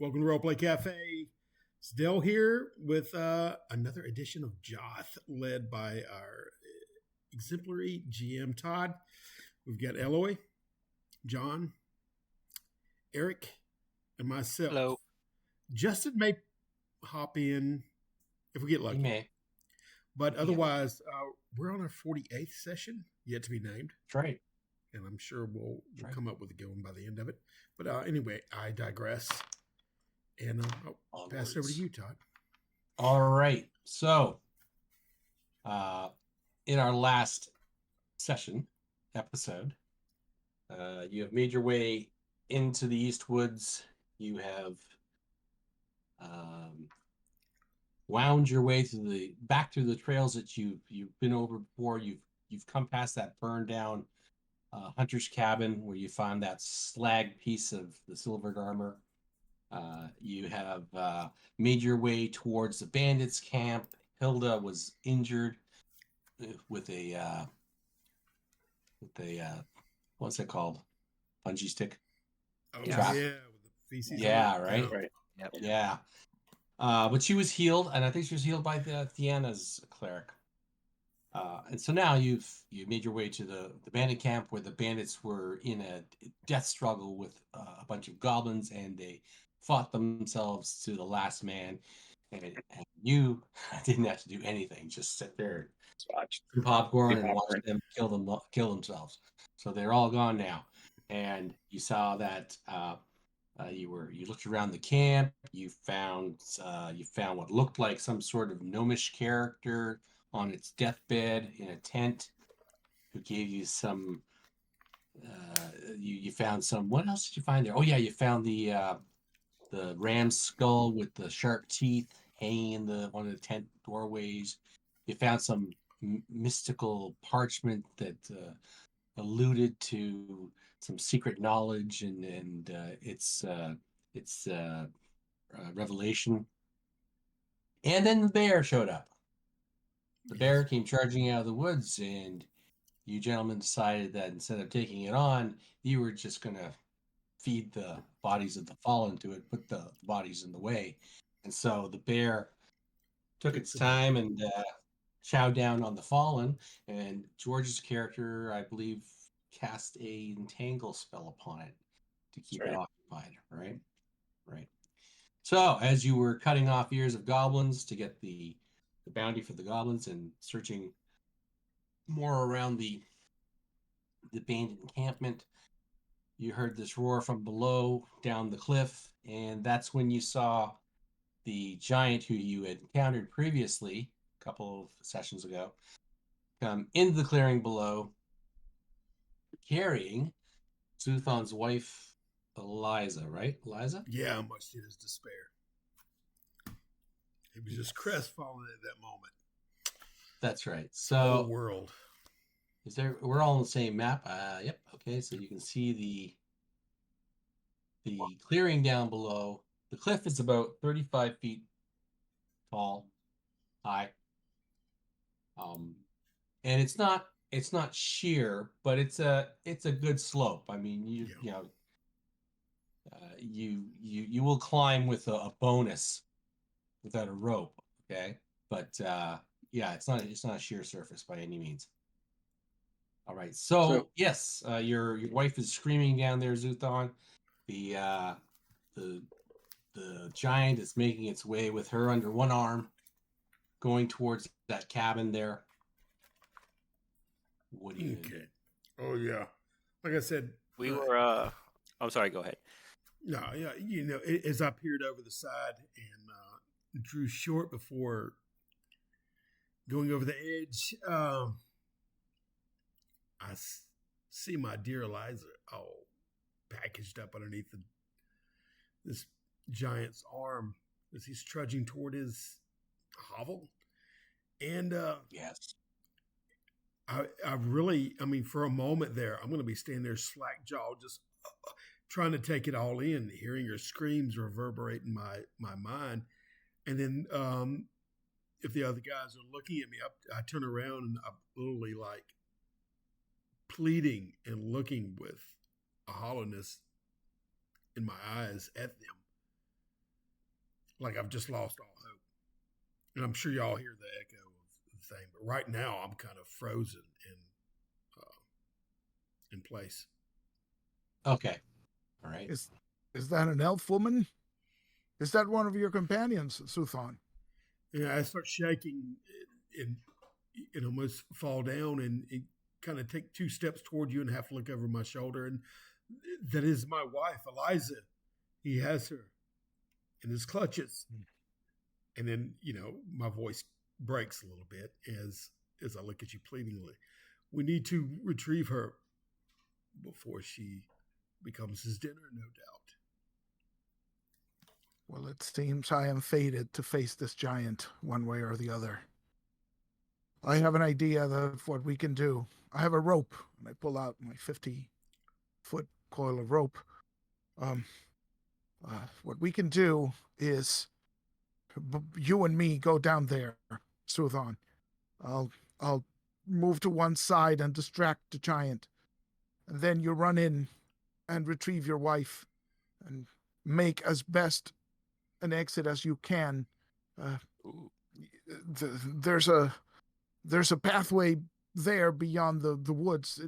Welcome to Roleplay Cafe. It's Dell here with another edition of Joth, led by our exemplary GM Todd. We've got Eloy, John, Eric, and myself. Hello. Justin may hop in if we get lucky. He may. But otherwise, we're on our 48th session, yet to be named. That's right. And I'm sure we'll come up with a good one by the end of it. But anyway, I digress. And I'll pass it over to you, Todd. All right. So, in our last episode, you have made your way into the East Woods. You have wound your way back through the trails that you've been over before. You've come past that burned down hunter's cabin where you found that slag piece of the silvered armor. You have made your way towards the bandits' camp. Hilda was injured with a what's it called? Bungee stick. Oh yeah, with the feces. Yeah, right. Right. Yep. Yeah. But she was healed, and I think she was healed by Theana's cleric. And so now you made your way to the bandit camp where the bandits were in a death struggle with a bunch of goblins, and they fought themselves to the last man. And you didn't have to do anything; just sit there, watch some popcorn, and watch them kill themselves. So they're all gone now. And you saw that you looked around the camp. You found what looked like some sort of gnomish character on its deathbed in a tent, who gave you some. You found some. What else did you find there? Oh yeah, you found the ram's skull with the sharp teeth hanging in one of the tent doorways. You found some mystical parchment that alluded to some secret knowledge and its revelation. And then the bear showed up. The bear came charging out of the woods, and you gentlemen decided that instead of taking it on, you were just going to feed the bodies of the fallen to it, put the bodies in the way. And so the bear took its time and chowed down on the fallen, and George's character, I believe, cast a entangle spell upon it to keep it occupied, right? Right. So as you were cutting off ears of goblins to get the bounty for the goblins and searching more around the bandit encampment, you heard this roar from below down the cliff, and that's when you saw the giant who you had encountered previously a couple of sessions ago come into the clearing below, carrying Zuthon's wife, Eliza, right? Eliza? Yeah, much to his despair. He was just crestfallen at that moment. That's right. So, world. We're all on the same map. Yep. Okay. So you can see the clearing down below. The cliff is about 35 feet tall, high. And it's not sheer, but it's a good slope. I mean, you will climb with a bonus without a rope. Okay. But yeah, it's not a sheer surface by any means. All right. So yes, your wife is screaming down there, Zuthon. The giant is making its way with her under one arm, going towards that cabin there. What do you do? Oh yeah. Like I said, we were I'm sorry, go ahead. No, yeah, as I peered over the side and drew short before going over the edge, I see my dear Eliza all packaged up underneath this giant's arm as he's trudging toward his hovel. And yes, I mean, for a moment there, I'm going to be standing there slack jawed, just trying to take it all in, hearing her screams reverberate in my mind. And then if the other guys are looking at me, I turn around and I'm literally like pleading and looking with a hollowness in my eyes at them. like I've just lost all hope. And I'm sure y'all hear the echo of the thing, but right now I'm kind of frozen in place. Okay. All right. Is that an elf woman? Is that one of your companions, Suthon? Yeah, I start shaking and almost fall down and kind of take 2 steps toward you and have to look over my shoulder. And that is my wife, Eliza. He has her in his clutches. And then, my voice breaks a little bit as I look at you pleadingly. We need to retrieve her before she becomes his dinner, no doubt. Well, it seems I am fated to face this giant one way or the other. I have an idea of what we can do. I have a rope, and I pull out my 50-foot coil of rope. What we can do is you and me go down there, Suthon. I'll move to one side and distract the giant. And then you run in and retrieve your wife and make as best an exit as you can. There's a pathway there beyond the woods.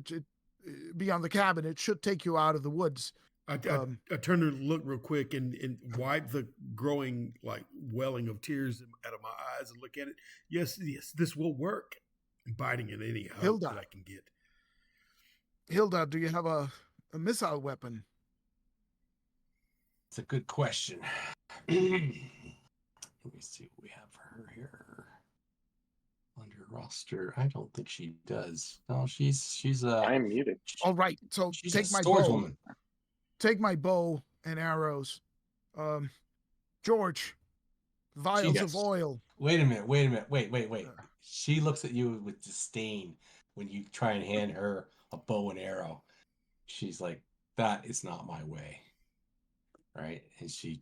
Beyond the cabin. It should take you out of the woods. I turn and look real quick and wipe the growing welling of tears out of my eyes and look at it. Yes, this will work. I'm biting at any hope that I can get. Hilda, do you have a missile weapon? It's a good question. Let me see what we have for her here. Under roster, I don't think she does. No, she's I'm muted. All right, so take my bow. Take my bow and arrows. George, vials of oil. Wait a minute. Wait. She looks at you with disdain when you try and hand her a bow and arrow. She's like, that is not my way. Right? And she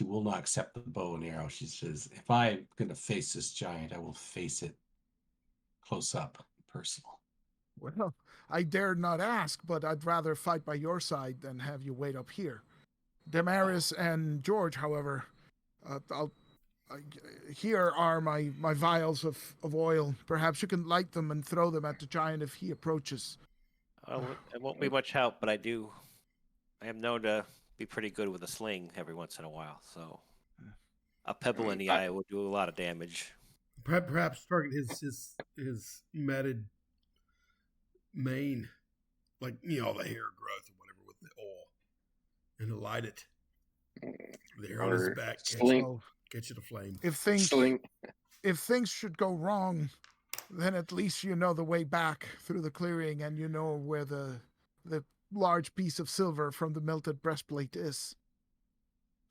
will not accept the bow and arrow. She says, if I'm going to face this giant, I will face it close up, personal. Well, I dare not ask, but I'd rather fight by your side than have you wait up here. Damaris and George, however, here are my vials of oil. Perhaps you can light them and throw them at the giant if he approaches. It won't be much help, but I am known to be pretty good with a sling every once in a while, so a pebble in the eye will do a lot of damage. Perhaps target his matted mane, all the hair growth or whatever with the oil, and light it. The hair on his back catch it aflame. If things should go wrong, then at least you know the way back through the clearing, and you know where the large piece of silver from the melted breastplate is.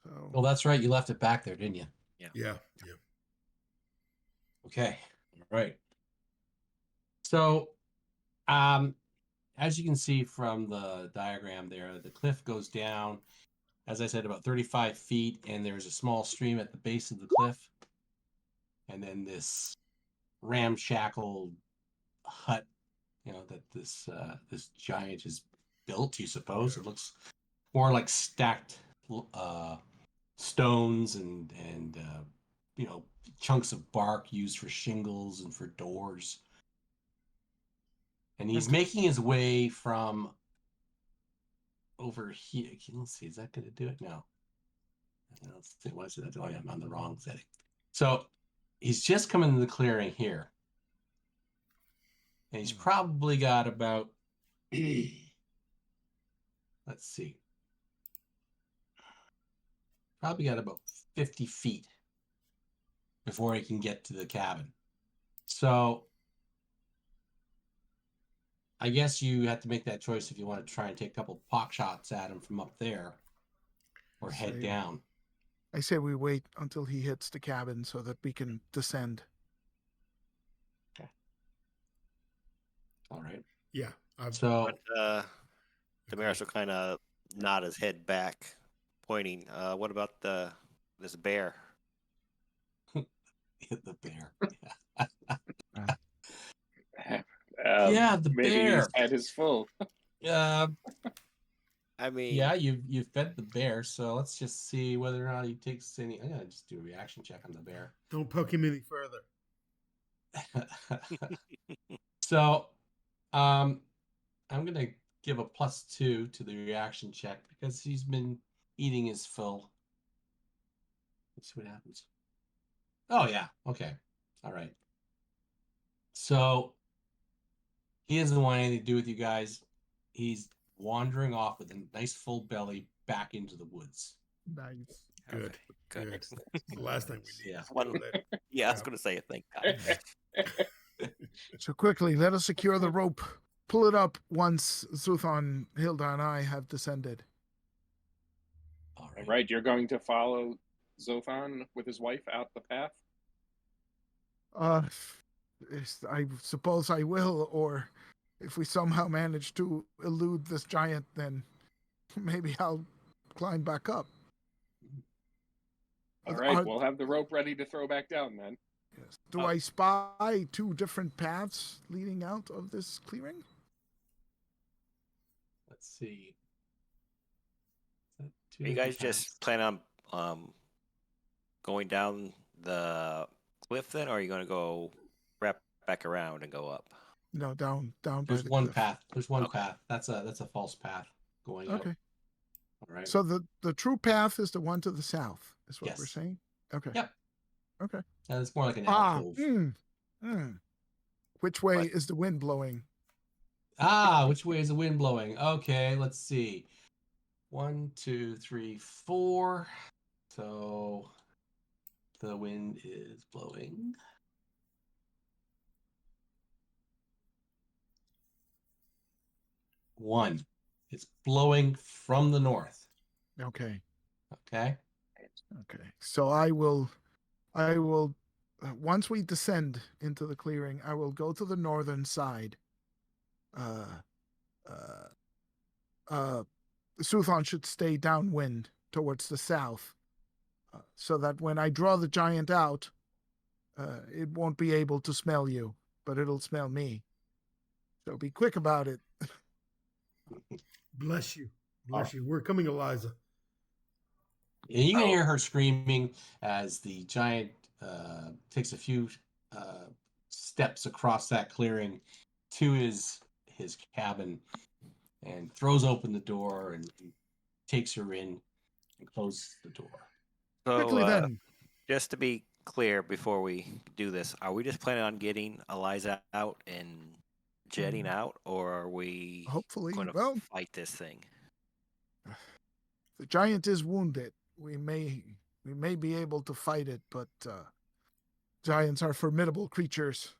So. Well, that's right. You left it back there, didn't you? Yeah. Okay. All right. So, as you can see from the diagram there, the cliff goes down, as I said, about 35 feet, and there's a small stream at the base of the cliff. And then this ramshackle hut, that this giant has built, you suppose. It looks more like stacked stones and chunks of bark used for shingles and for doors. And he's making his way from over here. Let's see, is that going to do it? No. Let's see, what is it? Oh, yeah, I'm on the wrong setting. So he's just coming to the clearing here. And he's probably got about, let's see, probably got about 50 feet before he can get to the cabin. So I guess you have to make that choice if you want to try and take a couple pot shots at him from up there or head down. I say we wait until he hits the cabin so that we can descend. Okay. All right. Yeah. Damaris will kind of nod his head back, pointing. What about this bear? The bear. Yeah, the maybe bear. His head is full. I mean, Yeah, you've fed the bear, so let's just see whether or not he takes any. I'm gonna just do a reaction check on the bear. Don't poke him any further. So, I'm gonna give a +2 to the reaction check because he's been eating his fill. Let's see what happens. Oh yeah, okay, all right. So he doesn't want anything to do with you guys. He's wandering off with a nice full belly back into the woods. Nice. Good. okay, good. Good. The last thing we need. Yeah. is to go there. Yeah, I was going to say, thank God. So quickly, let us secure the rope. Pull it up once Zuthon, Hilda, and I have descended. All All right, you're going to follow Zothon with his wife out the path? I suppose I will, or if we somehow manage to elude this giant, then maybe I'll climb back up. All right, we'll have the rope ready to throw back down then. Yes. Do I spy 2 different paths leading out of this clearing? Let's see. Are you guys just plan on going down the cliff then, or are you going to go wrap back around and go up? No, down by There's the one cliff. path. There's one Okay. path. That's a false path going up. Okay. All right. So the true path is the one to the south, is what we're Yes. saying? Okay. Yep. Okay. It's more like an Ah, alcove. Which way What? is the wind blowing? Which way is the wind blowing? Okay, let's see. 1, 2, 3, 4. So the wind is blowing. One. It's blowing from the north. Okay. Okay. Okay. So I will once we descend into the clearing, I will go to the northern side. Suthon should stay downwind towards the south, so that when I draw the giant out, it won't be able to smell you, but it'll smell me. So be quick about it. Bless you. Bless you. We're coming, Eliza. And you can hear her screaming as the giant takes a few steps across that clearing to his cabin and throws open the door and takes her in and closes the door. Quickly So, then. just to be clear before we do this, are we just planning on getting Eliza out and jetting out, or are we Hopefully, going to well, fight this thing? the giant is wounded. We may be able to fight it, but giants are formidable creatures.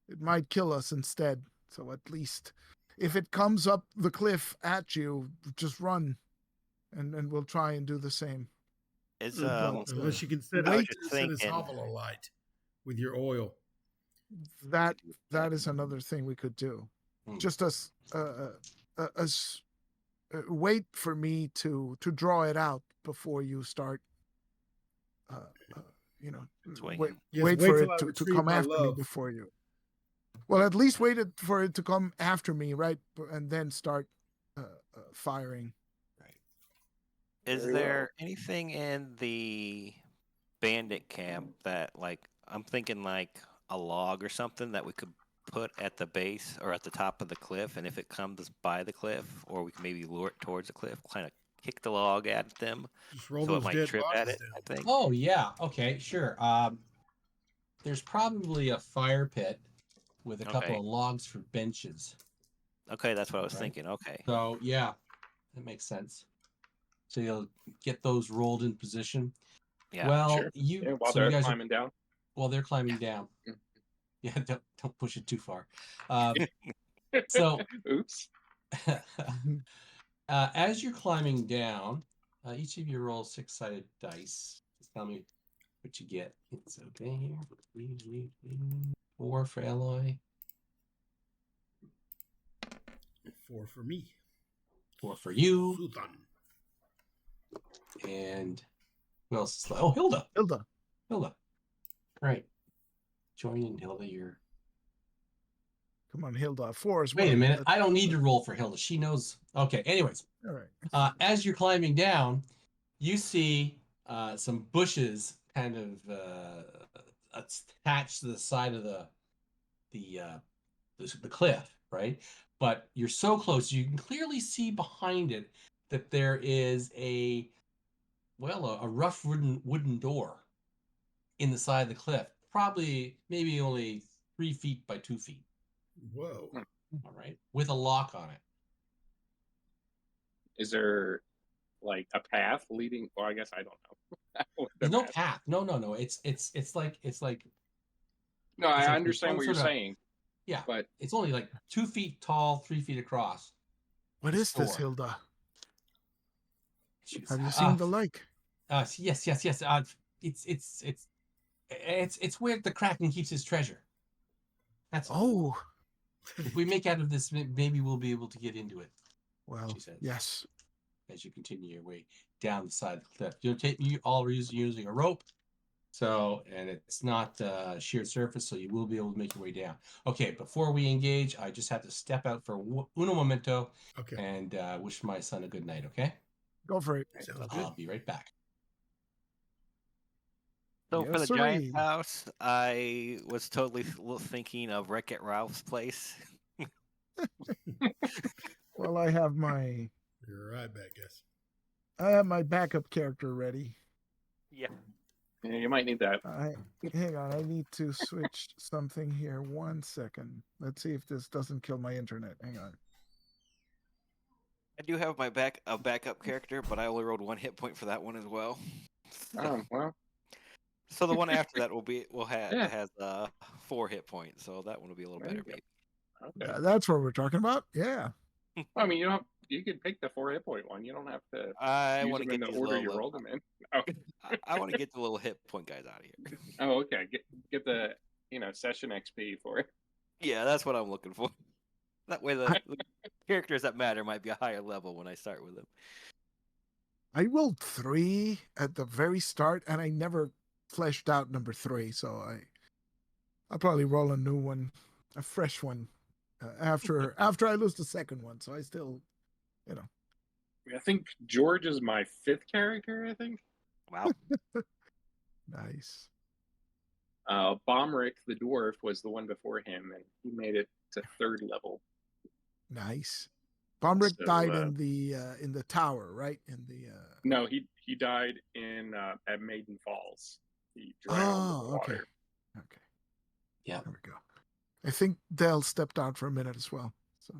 It might kill us instead. So at least if it comes up the cliff at you, just run, and we'll try and do the same. It's Unless you can set I was it just set his thinking- hovel alight with your oil. That is another thing we could do. Just as wait for me to draw it out before you start. Swinging. Wait Yes, for till it I to retrieve come my after me love. before you. Well, at least wait for it to come after me, right? And then start firing. Is Very there anything in the bandit camp that, like, I'm thinking like a log or something that we could put at the base or at the top of the cliff, and if it comes by the cliff, or we can maybe lure it towards the cliff, kind of kick the log at them, Just roll so it those might dead trip at bodies it, down. I think. Oh yeah, okay, sure. There's probably a fire pit with a couple Okay. of logs for benches. Okay, that's what I was Right. thinking. Okay. So yeah, that makes sense. So you'll get those rolled in position. Yeah. Well, Sure. While so you they're guys climbing down. while they're climbing down. Mm. Yeah, don't push it too far. So Oops. as you're climbing down, each of you roll 6-sided dice. Just tell me what you get. It's okay here. 4 for Eloy. 4 for me. 4 for you. Sultan. And who else? Oh, Hilda. Hilda. Great. Join in, Hilda. You're Come on, Hilda. 4 as well. Wait a minute. Let's- I don't need to roll for Hilda. She knows. Okay. Anyways, All right. as you're climbing down, you see some bushes kind of attached to the side of the cliff, right? But you're so close, you can clearly see behind it that there is a rough wooden door in the side of the cliff, probably maybe only 3 feet by 2 feet. Whoa. All right, with a lock on it. Is there like a path leading? Well, I guess I don't know. There's no path. No. It's like No, it's I like understand what you're sort of- saying. yeah, But it's only like 2 feet tall, 3 feet across. What is this, Store. Hilda? She goes, Have you seen the like? Yes. It's where the Kraken keeps his treasure. That's all. Oh, If we make out of this, maybe we'll be able to get into it. well, She says. yes. As you continue your way down the side of the cliff, you all are using a rope, and it's not sheer surface, so you will be able to make your way down. Okay, before we engage, I just have to step out for uno momento Okay. and wish my son a good night. Okay, Go for it. Sounds good. I'll be right back. So for Yes, the giant sirree. house, I was totally thinking of Wreck-It Ralph's place. Well, I have my You're right back, guys. backup character ready. Yeah. yeah, you might need that. Hang on, I need to switch something here. 1 second. Let's see if this doesn't kill my internet. Hang on. I do have my backup character, but I only rolled 1 hit point for that one as well. Well, So the one after that Yeah. has 4 hit points, so that one will be a little There better, you go. maybe. okay. That's what we're talking about. Yeah. I mean, you could pick the 4 hit point one. You don't have to I use want to them in get the these order low, you low- rolled them in. Oh, I want to get the little hit point guys out of here. oh, okay. Get the session XP for it. Yeah, that's what I'm looking for. That way the characters that matter might be a higher level when I start with them. I rolled 3 at the very start, and I never fleshed out number 3. So I'll probably roll a new one, a fresh one, after I lose the second one. So I still, I think George is my 5th character. I think. Wow. nice. Bomrick the dwarf was the one before him, and he made it to 3rd level. Nice. Bombrick So, died in the tower, right? In the No, he died at Maiden Falls. He drowned in the okay. water. Okay. Yeah. There we go. I think Dell stepped out for a minute as well. So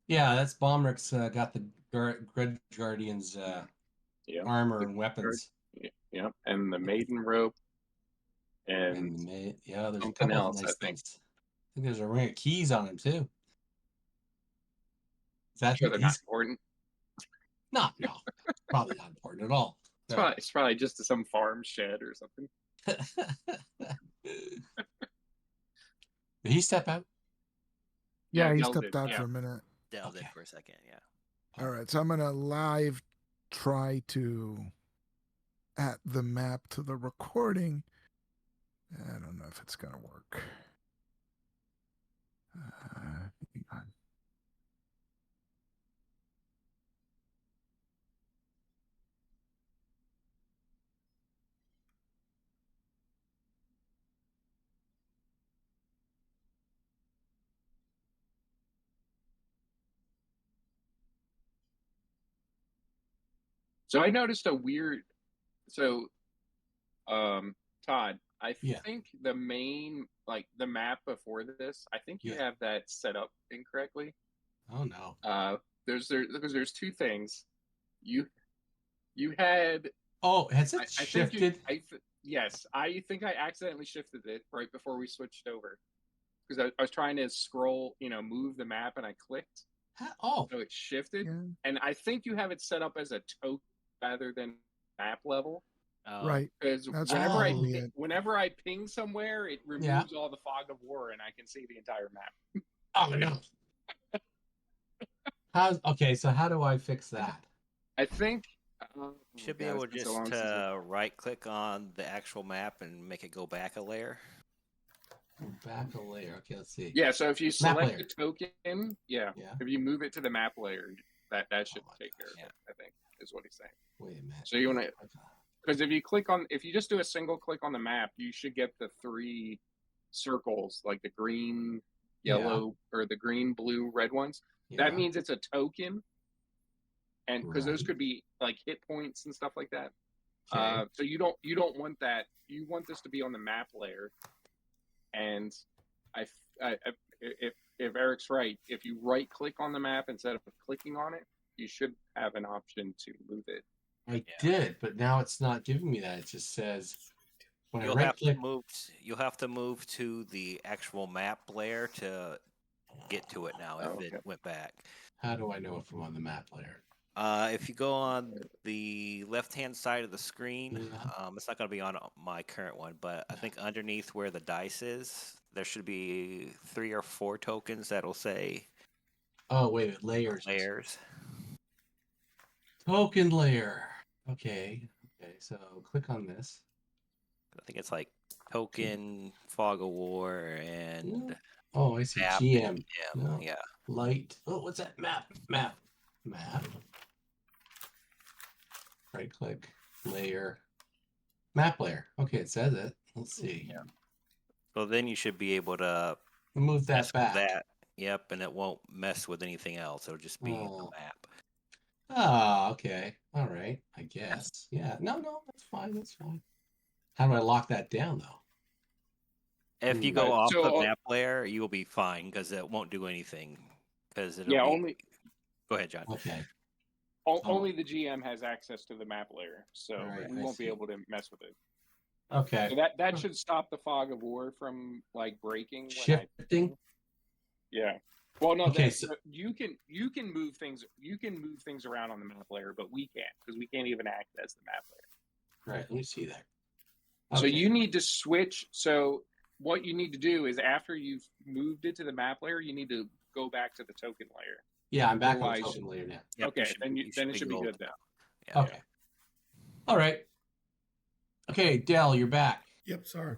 Yeah, that's Bomrick's got the Grudge Guardian's Yeah. armor and weapons. Yeah, and the Maiden rope, and And there's a something couple else, of I nice think. things. I think there's a ring of keys on him too. Is I'm that sure they're not important. No, probably not important at all. It's probably just some farm shed or something. Did he step out? yeah, he Dell stepped did, out yeah. for a minute. Delved in Okay. for a second, yeah. All right, so I'm gonna live try to add the map to the recording. I don't know if it's gonna work. Hang on. So I noticed a weird. So, Todd, I Yeah. think the main, like the map before this, I think you Yeah. have that set up incorrectly. Oh no. Because there's 2 things. You had. Oh, has it I think shifted? yes, I think I accidentally shifted it right before we switched over because I was trying to scroll, move the map, and I clicked, Oh, so it shifted. Yeah, And I think you have it set up as a token rather than map level. Oh, right. Because That's probably whenever I ping somewhere, it removes all the fog of war, and I can see the entire map. oh my god. Okay, so how do I fix that? I think Should be God, able it's been so just long since to right click on the actual map and make it go back a layer. Back a layer. Okay, let's see. Yeah, so if you Map select layer. the token, Yeah. if you move it to the map layer, that should my take care gosh. of it, I think, is what he's saying. Wait a minute. So you want to, because if you just do a single click on the map, you should get the 3 circles, like the green, yellow, or the green, blue, red ones. Yeah. That means it's a token, and because those Right. could be like hit points and stuff like that. Okay. So you don't want that. You want this to be on the map layer. And if Eric's right, if you right click on the map instead of clicking on it, you should have an option to move it. I did, but now it's not giving me that. It just says when I right click. You'll have to move to the actual map layer to get to it now. If it went back. How do I know if I'm on the map layer? If you go on the left-hand side of the screen, it's not going to be on my current one, but I think underneath where the dice is, there should be 3 or 4 tokens that'll say. Oh wait, layers. Layers. Token layer. Okay. So click on this. I think it's like token, fog of war, and. Oh, I see. Map. GM. No. Yeah. Light. Oh, what's that? Map. Right click. Layer. Map layer. Okay, it says it. Let's see. Yeah. So then you should be able to move that back. Yep, and it won't mess with anything else. It'll just be the map. Ah, okay. All right. I guess. Yeah. No, that's fine. How do I lock that down though? If you go off the map layer, you'll be fine because it won't do anything. Because it'll only. Go ahead, John. Okay. Only the GM has access to the map layer, so we won't be able to mess with it. Okay. So that should stop the fog of war from like breaking. Shifting. Yeah. Well, no. Okay. So you can move things. You can move things around on the map layer, but we can't because we can't even access the map layer. Right. Let me see that. Okay. So you need to switch. So what you need to do is after you've moved it to the map layer, you need to go back to the token layer. Yeah, I'm back on the token layer now. Yep, okay, then it should be good now. Yeah. Okay. All right. Okay, Dell, you're back. Yep, sorry.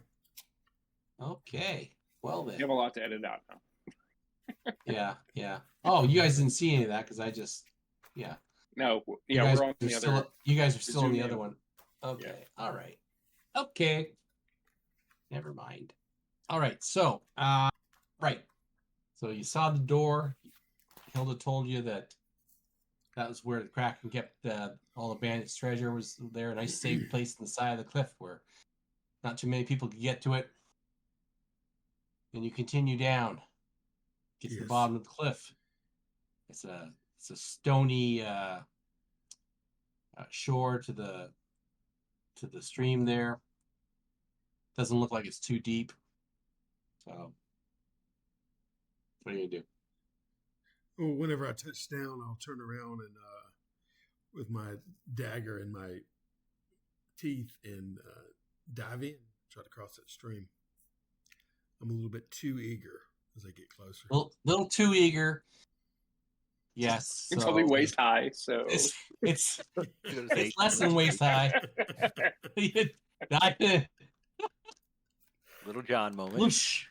Okay. Well then. You have a lot to edit out now. Yeah. Oh, you guys didn't see any of that because I just, No, we're on the other. You guys are still on the other one. Okay. Yeah. All right. Okay. Never mind. All right. So, right. So you saw the door. Hilda told you that was where the Kraken kept all the bandits' treasure was there. A nice safe place in the side of the cliff where not too many people could get to it. And you continue down. Get to the bottom of the cliff. It's a stony shore to the stream there. Doesn't look like it's too deep. So what are you gonna do? Well, whenever I touch down, I'll turn around and with my dagger in my teeth and dive in, try to cross that stream. I'm a little bit too eager as I get closer. A little too eager. Yes. It's only waist high, so it's less than waist high. Dive in. Little John moment. Whoosh.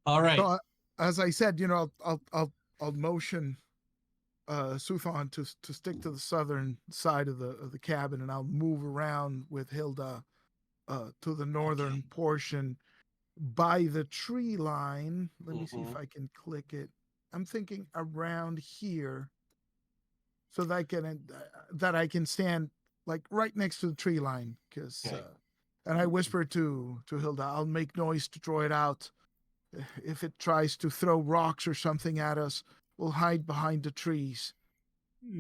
All right. So, as I said, I'll motion Suthon to stick to the southern side of the cabin, and I'll move around with Hilda to the northern portion by the tree line. Let me see if I can click it. I'm thinking around here, so that I can stand like right next to the tree line, because. And I whisper to Hilda, I'll make noise to draw it out. If it tries to throw rocks or something at us, we'll hide behind the trees.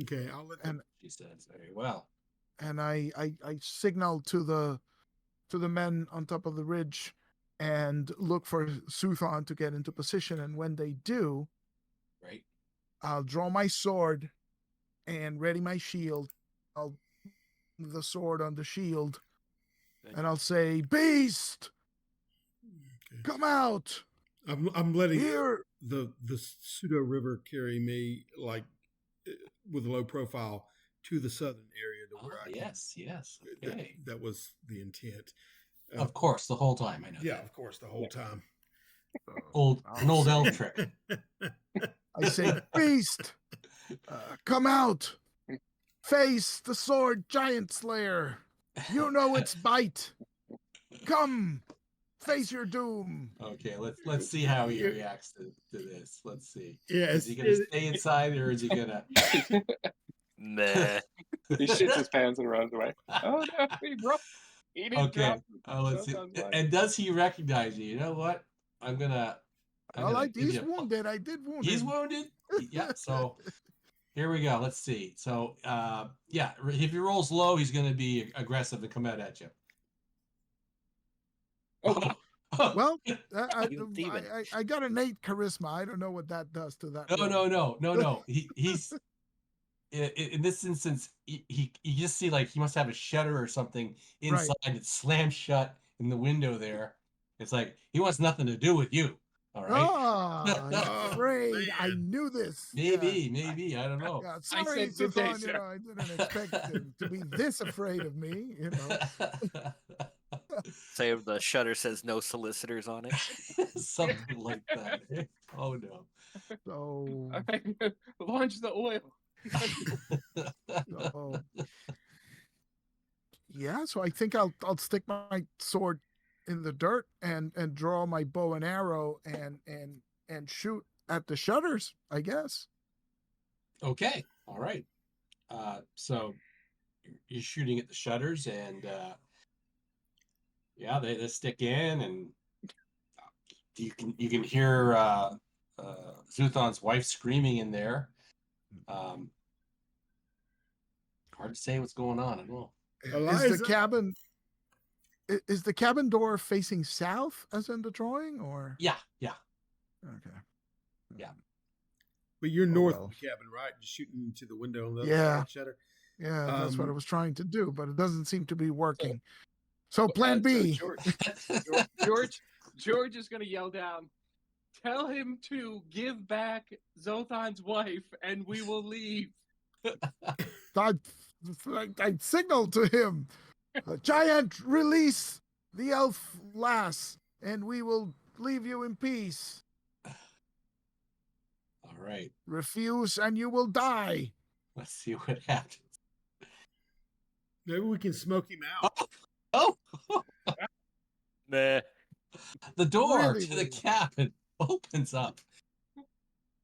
Okay, I'll let them. She says very well. And I signal to the men on top of the ridge and look for Suthon to get into position. And when they do, right, I'll draw my sword and ready my shield. I'll the sword on the shield. And I'll say, "Beast, come out!" I'm letting the pseudo river carry me like with a low profile to the southern area to where Oh, I can. yes. Okay. That was the intent. Of course, the whole time I know. Yeah, that. of course, the whole time. An old elf trick. I say, beast, come out. Face the sword giant slayer. You know its bite. Come, face your doom. Okay, let's see how he reacts to this. Let's see. Yeah, Is he gonna stay inside or is he gonna? Meh. He shits his pants and runs away. Oh no, he didn't Okay, drop. let's see. And does he recognize you? You know what? I'm gonna He's wounded. I did wound He's him. wounded. Yeah. So here we go. Let's see. So if he rolls low, he's gonna be aggressive and come out at you. Oh, Well, Even Steven. I got an 8 charisma. I don't know what that does to that. No. He's in this instance. He just see like he must have a shutter or something inside. It's slammed shut in the window there. It's like he wants nothing to do with you. All right. Oh, I'm afraid. man. I knew this. Maybe I don't know. Yeah, I sorry, said good day, Suzanne, sir. I didn't expect him to be this afraid of me. Say the shutter says no solicitors on it. Something like that. Oh no. So, Launch the oil. so yeah. So I think I'll stick my sword in the dirt and draw my bow and arrow and shoot at the shutters, I guess. Okay. All right. So you're shooting at the shutters and they stick in and you can hear Zuthon's wife screaming in there. Hard to say what's going on at all. Is the cabin door facing south as in the drawing, or? Yeah. Okay. Yeah. But you're north of the cabin, right? Just shooting into the window on the other side of the shutter. Yeah, that's what I was trying to do, but it doesn't seem to be working. So plan B. George is going to yell down, tell him to give back Zothon's wife and we will leave. I signaled to him, giant, release the elf lass and we will leave you in peace. All right. Refuse and you will die. Let's see what happens. Maybe we can smoke him out. Oh. Meh. The door Really to the cabin opens up.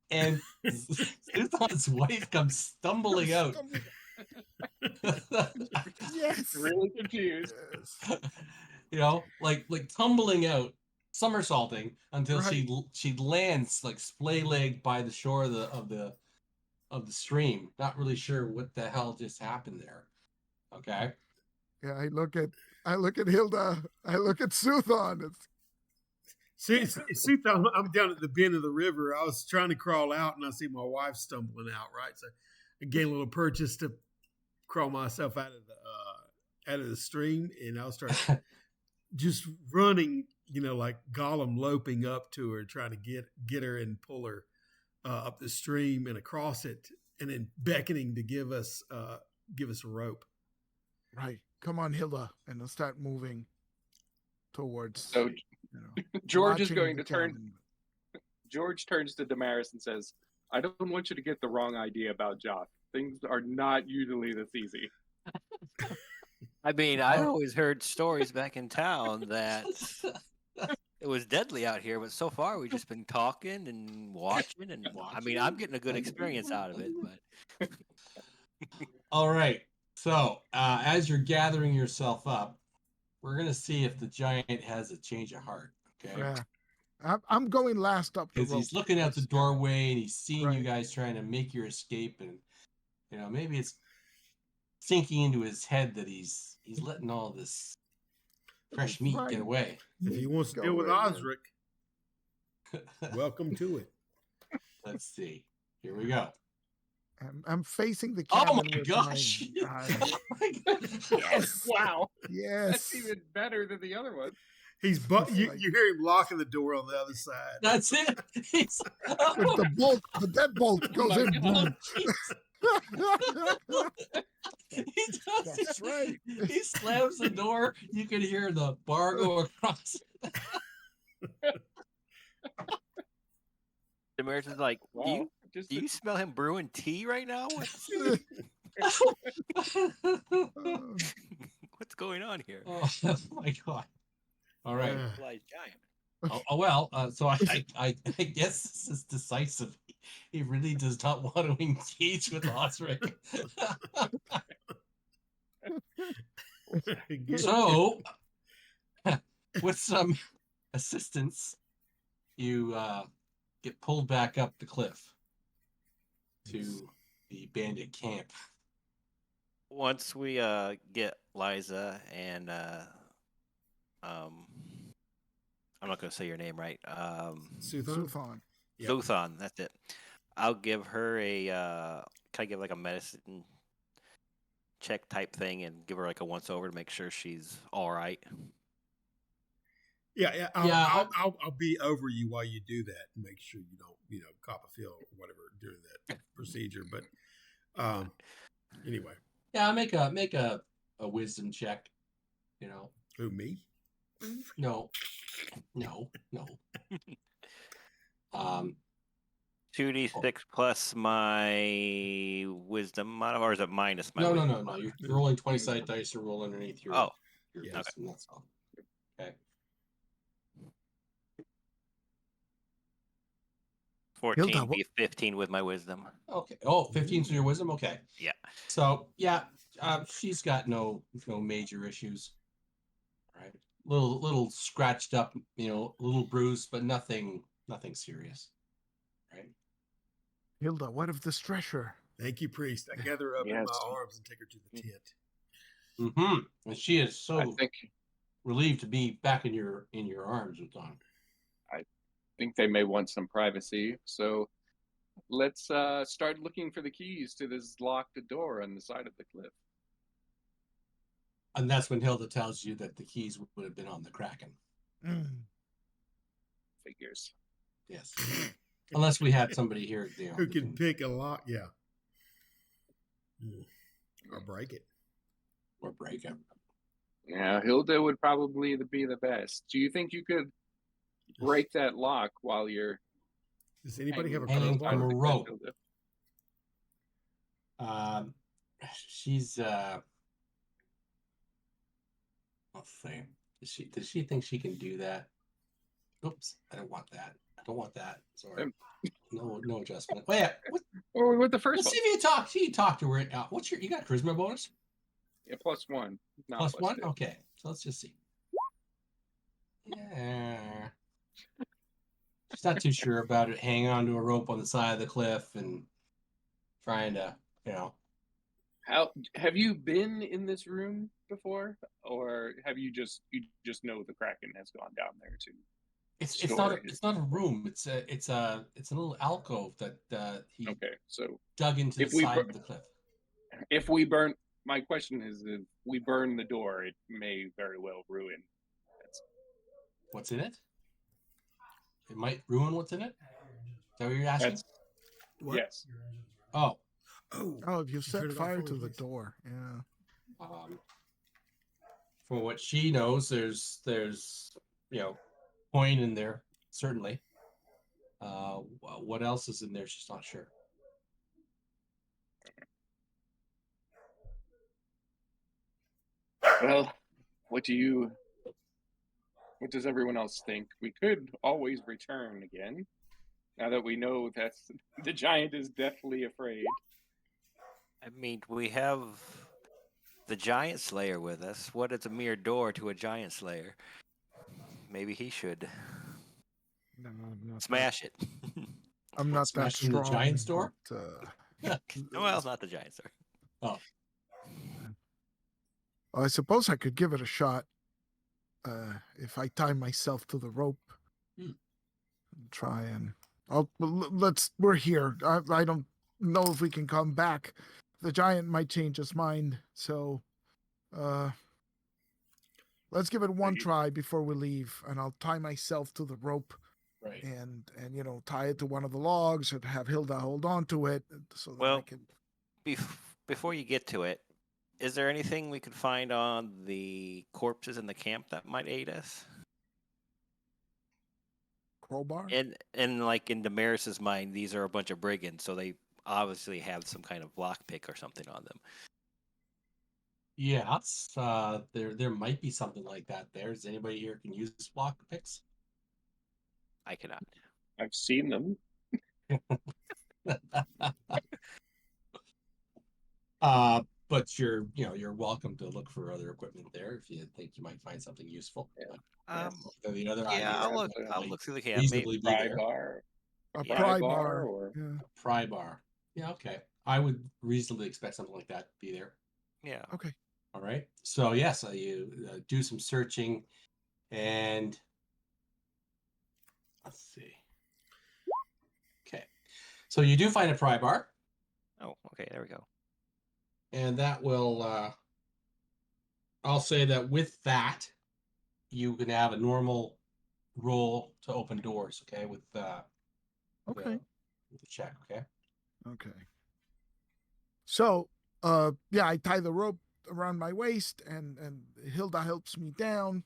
And Zuthon's wife comes stumbling out. Yes. Really confused. Yes. Like tumbling out, somersaulting until she lands like splay-legged by the shore of the stream. Not really sure what the hell just happened there. Okay. Yeah, I look at Hilda. I look at Zuthon. See, I'm down at the bend of the river. I was trying to crawl out, and I see my wife stumbling out. Right, so I gain a little purchase to crawl myself out of the stream, and I'll start just running. Like Gollum loping up to her, trying to get her and pull her up the stream and across it, and then beckoning to give us a rope. Right. Come on, Hilda, and let's start moving towards. So George is watching going the to turn. cabin. George turns to Damaris and says, I don't want you to get the wrong idea about Joth. Things are not usually this easy. I mean, I've always heard stories back in town that it was deadly out here, but so far we've just been talking and watching, and I mean, I'm getting a good experience out of it. But All right. So as you're gathering yourself up, we're gonna see if the giant has a change of heart. Okay. Yeah. I'm going last up the Because rope. he's looking out the doorway and he's seeing you Right. guys trying to make your escape, and maybe it's sinking into his head that he's letting all this fresh meat get away. If he wants to Go deal with in there. Osric, welcome to it. Let's see. Here we go. I'm facing the Oh cabin. my with gosh! my- Oh my gosh. Yes! Wow! Yes. That's even better than the other one. You hear him locking the door on the other side. That's it. He's, With the bolt, the deadbolt goes my in. God. oh, jeez. right. He slams the door. You can hear the bar go across. Damaris like, Wow. do you smell him brewing tea right now? What's going on here? Oh my god! All right. Civilized giant. Well, so I guess this is decisive. He really does not want to engage with Osric. So, with some assistance, you get pulled back up the cliff to the bandit camp. Once we get Liza and I'm not going to say your name right. Suthon. Yep. Zothon, that's it. I'll give her a can I give like a medicine check type thing and give her like a once over to make sure she's all right. Yeah, I'll be over you while you do that and make sure you don't, cop a feel or whatever during that procedure. But anyway. Yeah, make a wisdom check. Who, me? No. 2d6 plus my wisdom mod, or is it minus my No. wisdom? No. You're rolling 20-sided dice to roll underneath your yeah, wisdom. That's all. Okay. 14 Hilda, be 15 with my wisdom. Okay. Oh, 15 for your wisdom? Okay. Yeah. So, yeah, she's got no major issues. Right. Little scratched up, little bruised, but nothing serious. Right. Hilda, what of the stretcher? Thank you, priest. I gather her up in Yes. my arms and take her to the tent. Mm-hmm. And she is so I think relieved to be back in your arms, Joth. I think they may want some privacy. So let's start looking for the keys to this locked door on the side of the cliff. And that's when Hilda tells you that the keys would have been on the Kraken. Figures. Yes. Unless we had somebody here, Who can pick a lock? Yeah. Or break it. Or break it. Yeah, Hilda would probably be the best. Do you think you could break that lock while you're Does anybody have a hanging crowbar? from a rope? Hilda? She's let's see. Does she think she can do that? Oops, I don't want that. Sorry. No adjustment. Oh yeah. What the first Let's one? see if you talk to her. What's you got charisma bonus? Yeah, +1. Not Plus one? 2. Okay. So let's just see. Yeah. She's not too sure about it. Hanging onto a rope on the side of the cliff and trying to, How have you been in this room before, or have you just know the Kraken has gone down there too? It's not a room. It's a little alcove that he so dug into the side of the cliff. If we burn, my question is, if we burn the door, it may very well ruin. What's in it? It might ruin what's in it. Is that what you're asking? What? Yes. Oh, if you set turn it off fire for to me, the please? door, yeah. From what she knows, there's coin in there, certainly. What else is in there? She's not sure. Well, what does everyone else think? We could always return again, now that we know that the giant is deathly afraid. I mean, we have the giant slayer with us. What is a mere door to a giant slayer? Maybe he should No, I'm not smash it. I'm not that Smashing the strong. giant's door? but, Well, it's not the giant slayer. Oh, I suppose I could give it a shot. If I tie myself to the rope, try and we're here. I don't know if we can come back. The giant might change his mind. So, let's give it one try before we leave, and I'll tie myself to the rope. right. And tie it to one of the logs, and have Hilda hold on to it so that I can. Before you get to it, Is there anything we could find on the corpses in the camp that might aid us? Crowbar? And like in Damaris's mind, these are a bunch of brigands, so they obviously have some kind of lockpick or something on them. Yeah, there might be something like that there. Does anybody here can use block picks? I cannot. I've seen them. But you're welcome to look for other equipment there if you think you might find something useful. Yeah. The other Yeah, ideas I'll would look. I'll definitely look through the camp. reasonably be Pry there. bar. A Yeah. pry bar bar. or Yeah. A pry bar. Yeah, okay. I would reasonably expect something like that to be there. Yeah. Okay. All right. So yes, you do some searching, and let's see. Okay, so you do find a pry bar, Oh, okay. There we go. and that will. I'll say that with that, you can have a normal roll to open doors. Okay, with Okay. with the check. Okay. Okay. So, yeah, I tie the rope around my waist, and Hilda helps me down.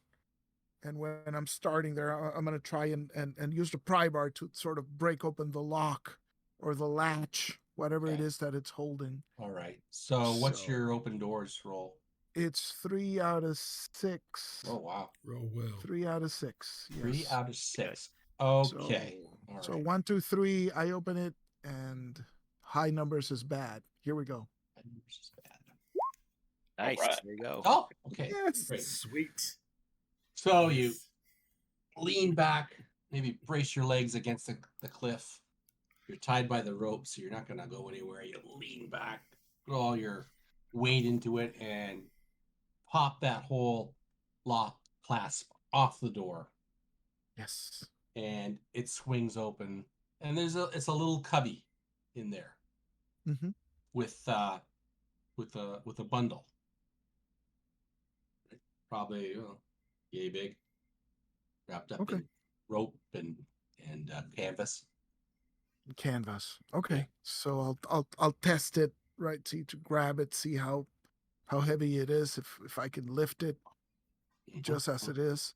And when I'm starting there, I'm going to try and use the pry bar to sort of break open the lock or the latch, whatever it Okay. is that it's holding. All right. So what's So- your open doors roll? It's 3 out of 6. Oh wow. Roll well. 3 out of 6. Yes. 3 out of 6. Okay. All So right. 1, 2, 3. I open it, and high numbers is bad. Here we go. This is bad. Nice. Alright. There you go. Oh, okay. Yes. Great. Sweet. So you Yes. lean back, maybe brace your legs against the cliff. You're tied by the rope, so you're not going to go anywhere. You lean back, put all your weight into it, and pop that whole lock clasp off the door, Yes. and it swings open. And it's a little cubby in there Mm-hmm. with a bundle, probably yay big, wrapped up Okay. in rope and canvas. Canvas. Okay. Yeah. So I'll test it, right? See, to grab it, see how heavy it is, if I can lift it just as it is.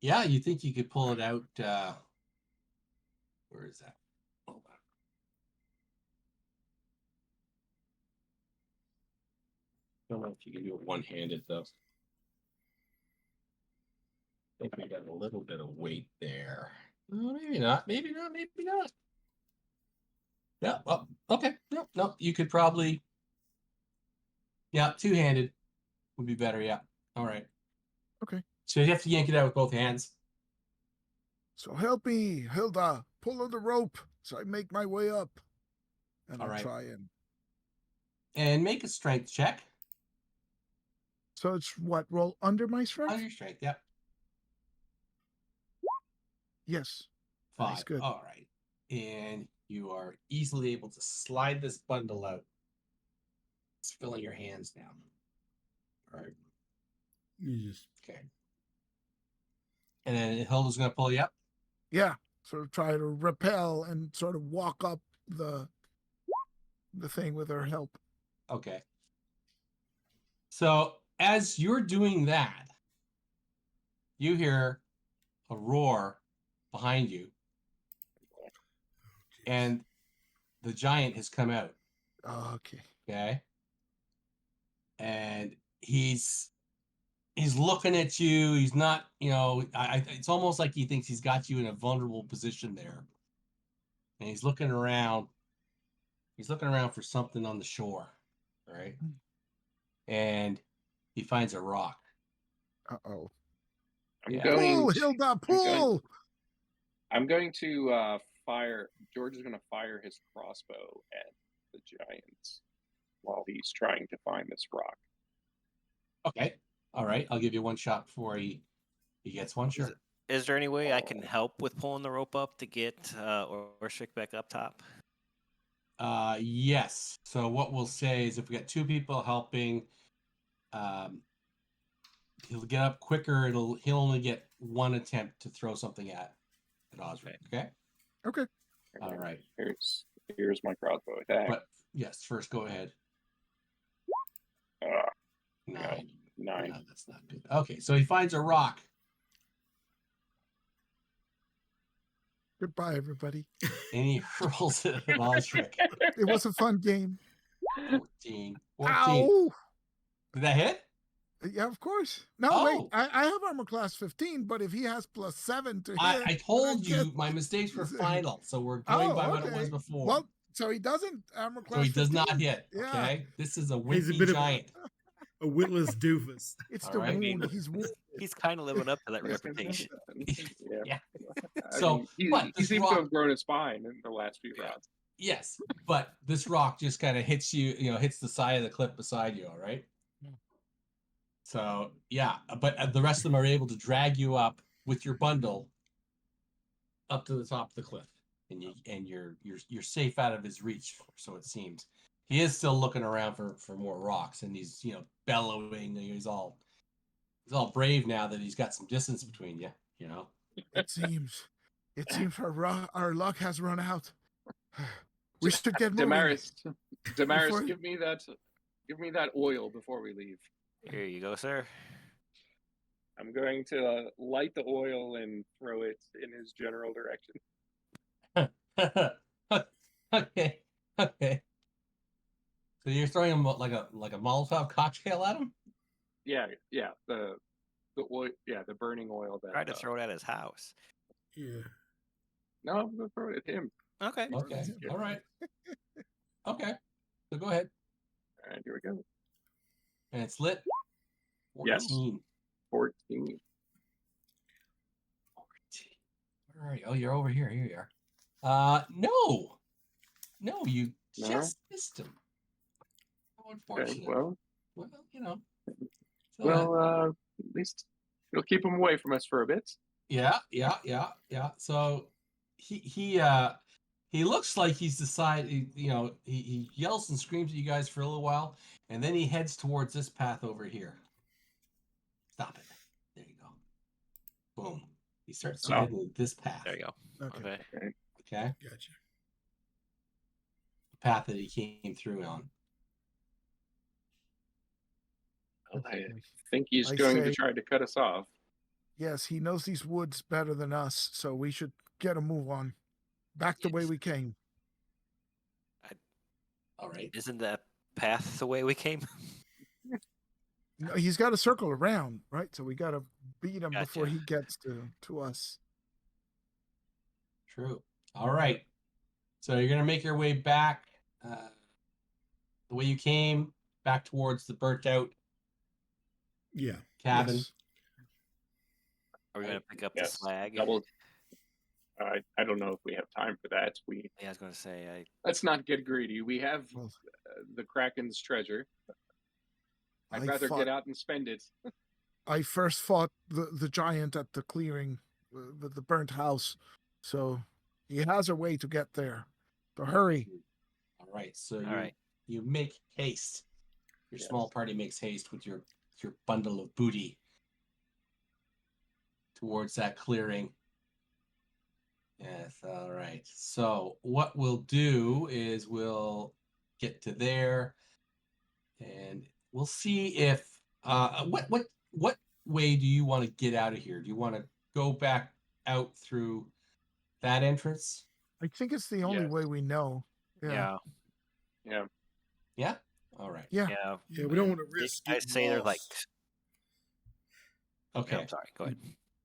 Yeah, you think you could pull it out? Where is that? Hold on. Don't know if you can do it one-handed though. I think we got a little bit of weight there. Maybe not. Maybe not. Maybe not. Yeah. Oh, okay. No. You could probably. Yeah, two-handed would be better. Yeah. All right. Okay. So you have to yank it out with both hands. So help me, Hilda. Pull on the rope so I make my way up. And All I'll right. try and. And make a strength check. So it's what? Roll under my strength? Under your strength. Yep. Yes. 5. Nice, good. All right. And you are easily able to slide this bundle out. It's filling your hands now. All right. You just Okay. And then Hilda's going to pull you up. Yeah. Sort of try to rappel and sort of walk up the thing with her help. Okay. So as you're doing that, you hear a roar behind you, and the giant has come out. Oh, okay. Okay. And he's looking at you. He's not, it's almost like he thinks he's got you in a vulnerable position there. And he's looking around. He's looking around for something on the shore. All right. And he finds a rock. Uh-oh. I'm Yeah. going Pull, to- Hilda, pull! I'm going to fire. George is going to fire his crossbow at the giants while he's trying to find this rock. Okay. All right. I'll give you one shot before he gets one. Sure. Is there any way I can help with pulling the rope up to get Orshik back up top? Yes. So what we'll say is if we got 2 people helping, he'll get up quicker. He'll only get 1 attempt to throw something at Osric. Okay. Okay. All right. Here's my crossbow attack. But yes, first go ahead. 9. No, that's not good. Okay, so he finds a rock. Goodbye, everybody. And he hurls it at Osric. It was a fun game. 14. Ow! Did that hit? Yeah, of course. No, wait. Oh. I have armor class 15, but if he has +7 to hit, I told then I you my mistakes were guess- final, so we're going by what it was okay. before. Well, so he doesn't armor class. So he does 15? not hit. Yeah. Okay, this is a He's a wimpy bit of giant. a witless doofus. It's All the right. wound. He's wounded. He's kind of living up to that reputation. Yeah. Yeah. I So, mean, he this seems rock- to have grown a spine in the last few rounds. Yes, but this rock just kind of hits you. Hits the side of the cliff beside you. All right. So yeah, but the rest of them are able to drag you up with your bundle up to the top of the cliff, and you're safe out of his reach. So it seems he is still looking around for more rocks, and he's bellowing. He's all brave now that he's got some distance between you. It seems our luck has run out. We should get moving. Damaris, Before- give me that oil before we leave. Here you go, sir. I'm going to light the oil and throw it in his general direction. Okay. So you're throwing him like a Molotov cocktail at him? Yeah, the oil, the burning oil. That Tried to throw it at his house. Yeah. No, I'm gonna throw it at him. Okay. Okay. All right. Okay. So go ahead. All right, here we go. And it's lit. Yes. 14. 14. All right. Oh, you're over here. Here you are. No, you No? just missed him. How Okay, unfortunate. well, So at least it'll keep him away from us for a bit. yeah. So he looks like he's decided. He yells and screams at you guys for a little while, and then he heads towards this path over here. Stop it. There you go. Boom. He starts Oh. heading this path. There you go. Okay. Okay. Okay. Gotcha. The path that he came through on. I think he's I going to say- try to cut us off. Yes, he knows these woods better than us, so we should get a move on. Back the way Yes. we came. All right. Isn't that path the way we came? No, he's got to circle around, right? So we got to beat him before Gotcha. he gets to us. True. All right. So you're gonna make your way back the way you came, back towards the burnt out Yeah. cabin. Yes. Are we gonna pick up Yes, the slag? double. I don't know if we have time for that. Yeah, I was gonna say. Let's not get greedy. We have Well, the Kraken's treasure. I'd I rather fought- get out and spend it. I first fought the giant at the clearing with the burnt house, so he has a way to get there. So hurry. All right. So All right. you make haste. Your Yes. small party makes haste with your bundle of booty towards that clearing. Yes. All right. So what we'll do is we'll get to there, and we'll see if what way do you want to get out of here? Do you want to go back out through that entrance? I think it's the only Yes. way we know. Yeah. Yeah. Yeah. All right. Yeah. Yeah. Yeah. We don't want to risk. I getting say they're like. lost. Okay. I'm sorry. Go ahead.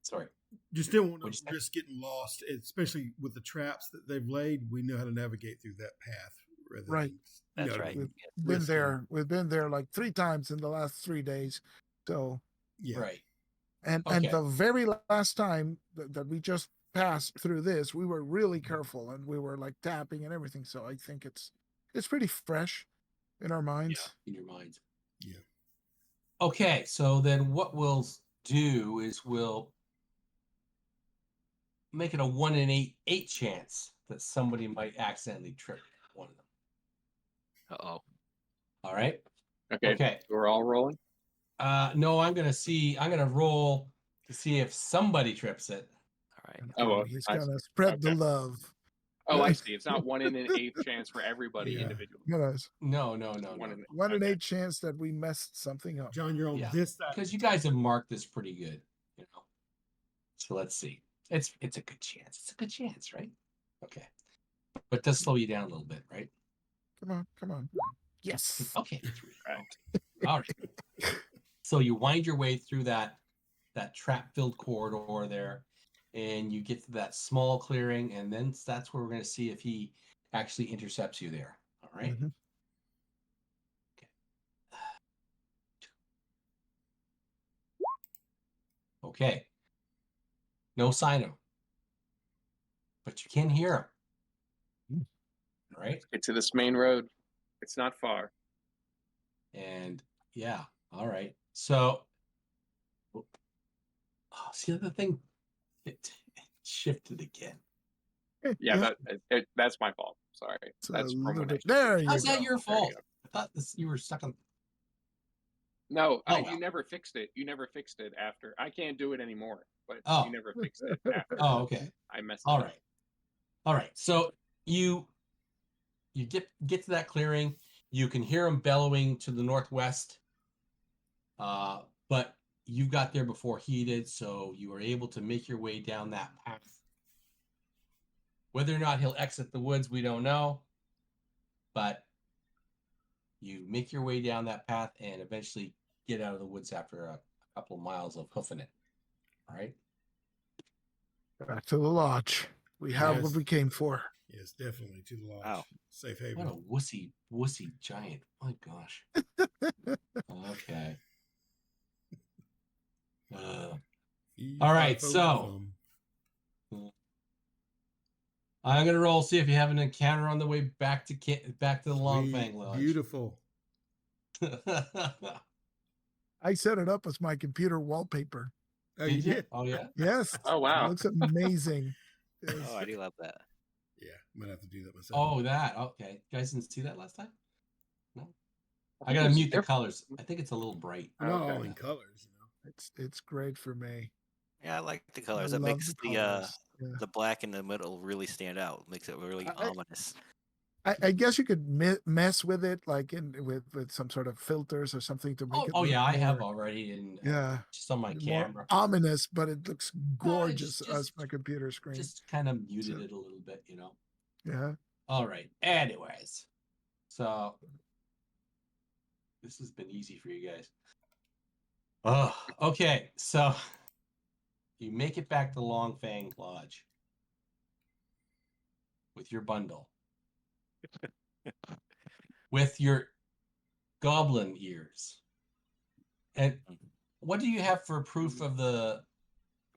Sorry. Just don't want What'd to you say? risk getting lost, especially with the traps that they've laid. We know how to navigate through that path. Rather Right. than, That's right. We've Yeah. been risking- there. We've been there like 3 times in the last 3 days. So, Yeah. Right. and Okay. the very last time that we just passed through this, we were really careful and we were like tapping and everything. So I think it's pretty fresh in our minds. In your mind. Yeah. Okay. So then what we'll do is we'll make it a 1 in 8 chance that somebody might accidentally trip one of them. Uh-oh. All right. Okay, Okay. we're all rolling. No, I'm gonna roll to see if somebody trips it. All right. And Oh, well, he's I- gonna spread the okay. love. Oh, I see. It's not 1 in an 8th chance for everybody Yeah. individually. Guys, No. one in 8 chance that we messed something up. John, you're on Yeah. this side. Because you guys have marked this pretty good, you know. So let's see. It's a good chance. It's a good chance, right? Okay. But it does slow you down a little bit, right? Come on. Yes. Okay. 3. Okay. All right. So you wind your way through that trap-filled corridor there, and you get to that small clearing, and then that's where we're going to see if he actually intercepts you there. All right. Mhm. Okay. No sign of him, but you can hear him. All right. Get to this main road. It's not far. And yeah, all right. So, see the thing, it shifted again. Yeah, that's my fault. Sorry. It's a That's from little when bit. I There you How's go. that your There you fault? go. I thought you were stuck on. No, Oh, well. you never fixed it. You never fixed it after. I can't do it anymore, but Oh. you never fixed it after. Oh, okay. I messed it All up. right. All right. So you get to that clearing. You can hear him bellowing to the northwest. But you got there before he did, so you were able to make your way down that path. Whether or not he'll exit the woods, we don't know. But you make your way down that path and eventually get out of the woods after a couple of miles of hoofing it. All right. Back to the lodge. We have what Yes. we came for. Yes, definitely to the lodge. Wow. Safe What haven. a wussy giant. My gosh. Okay. All right, so I'm gonna roll, see if you have an encounter on the way back to the Long Fang Lodge. Beautiful. I set it up as my computer wallpaper. Oh, you did? Oh yeah. Yes. Oh, wow. It looks amazing. Yes. Oh, I do love that. Yeah, I'm gonna have to do that myself. Oh, that. Okay. You guys didn't see that last time? No. I gotta mute the colors. I think it's a little bright. We're not Okay. all in colors, you know. It's great for me. Yeah, I like the colors. I That love makes the colors. Yeah. the black in the middle really stand out. Makes it really ominous. I guess you could mess with it, like with some sort of filters or something to make it. Oh look yeah, I have more- already in Yeah. just on my more camera. ominous, but it looks gorgeous just- as my computer screen. Just kind of muted So- it a little bit, you know. Yeah. All right. Anyways, so this has been easy for you guys. Oh, okay. So you make it back to Long Fang Lodge with your bundle, with your goblin ears. And what do you have for proof of the?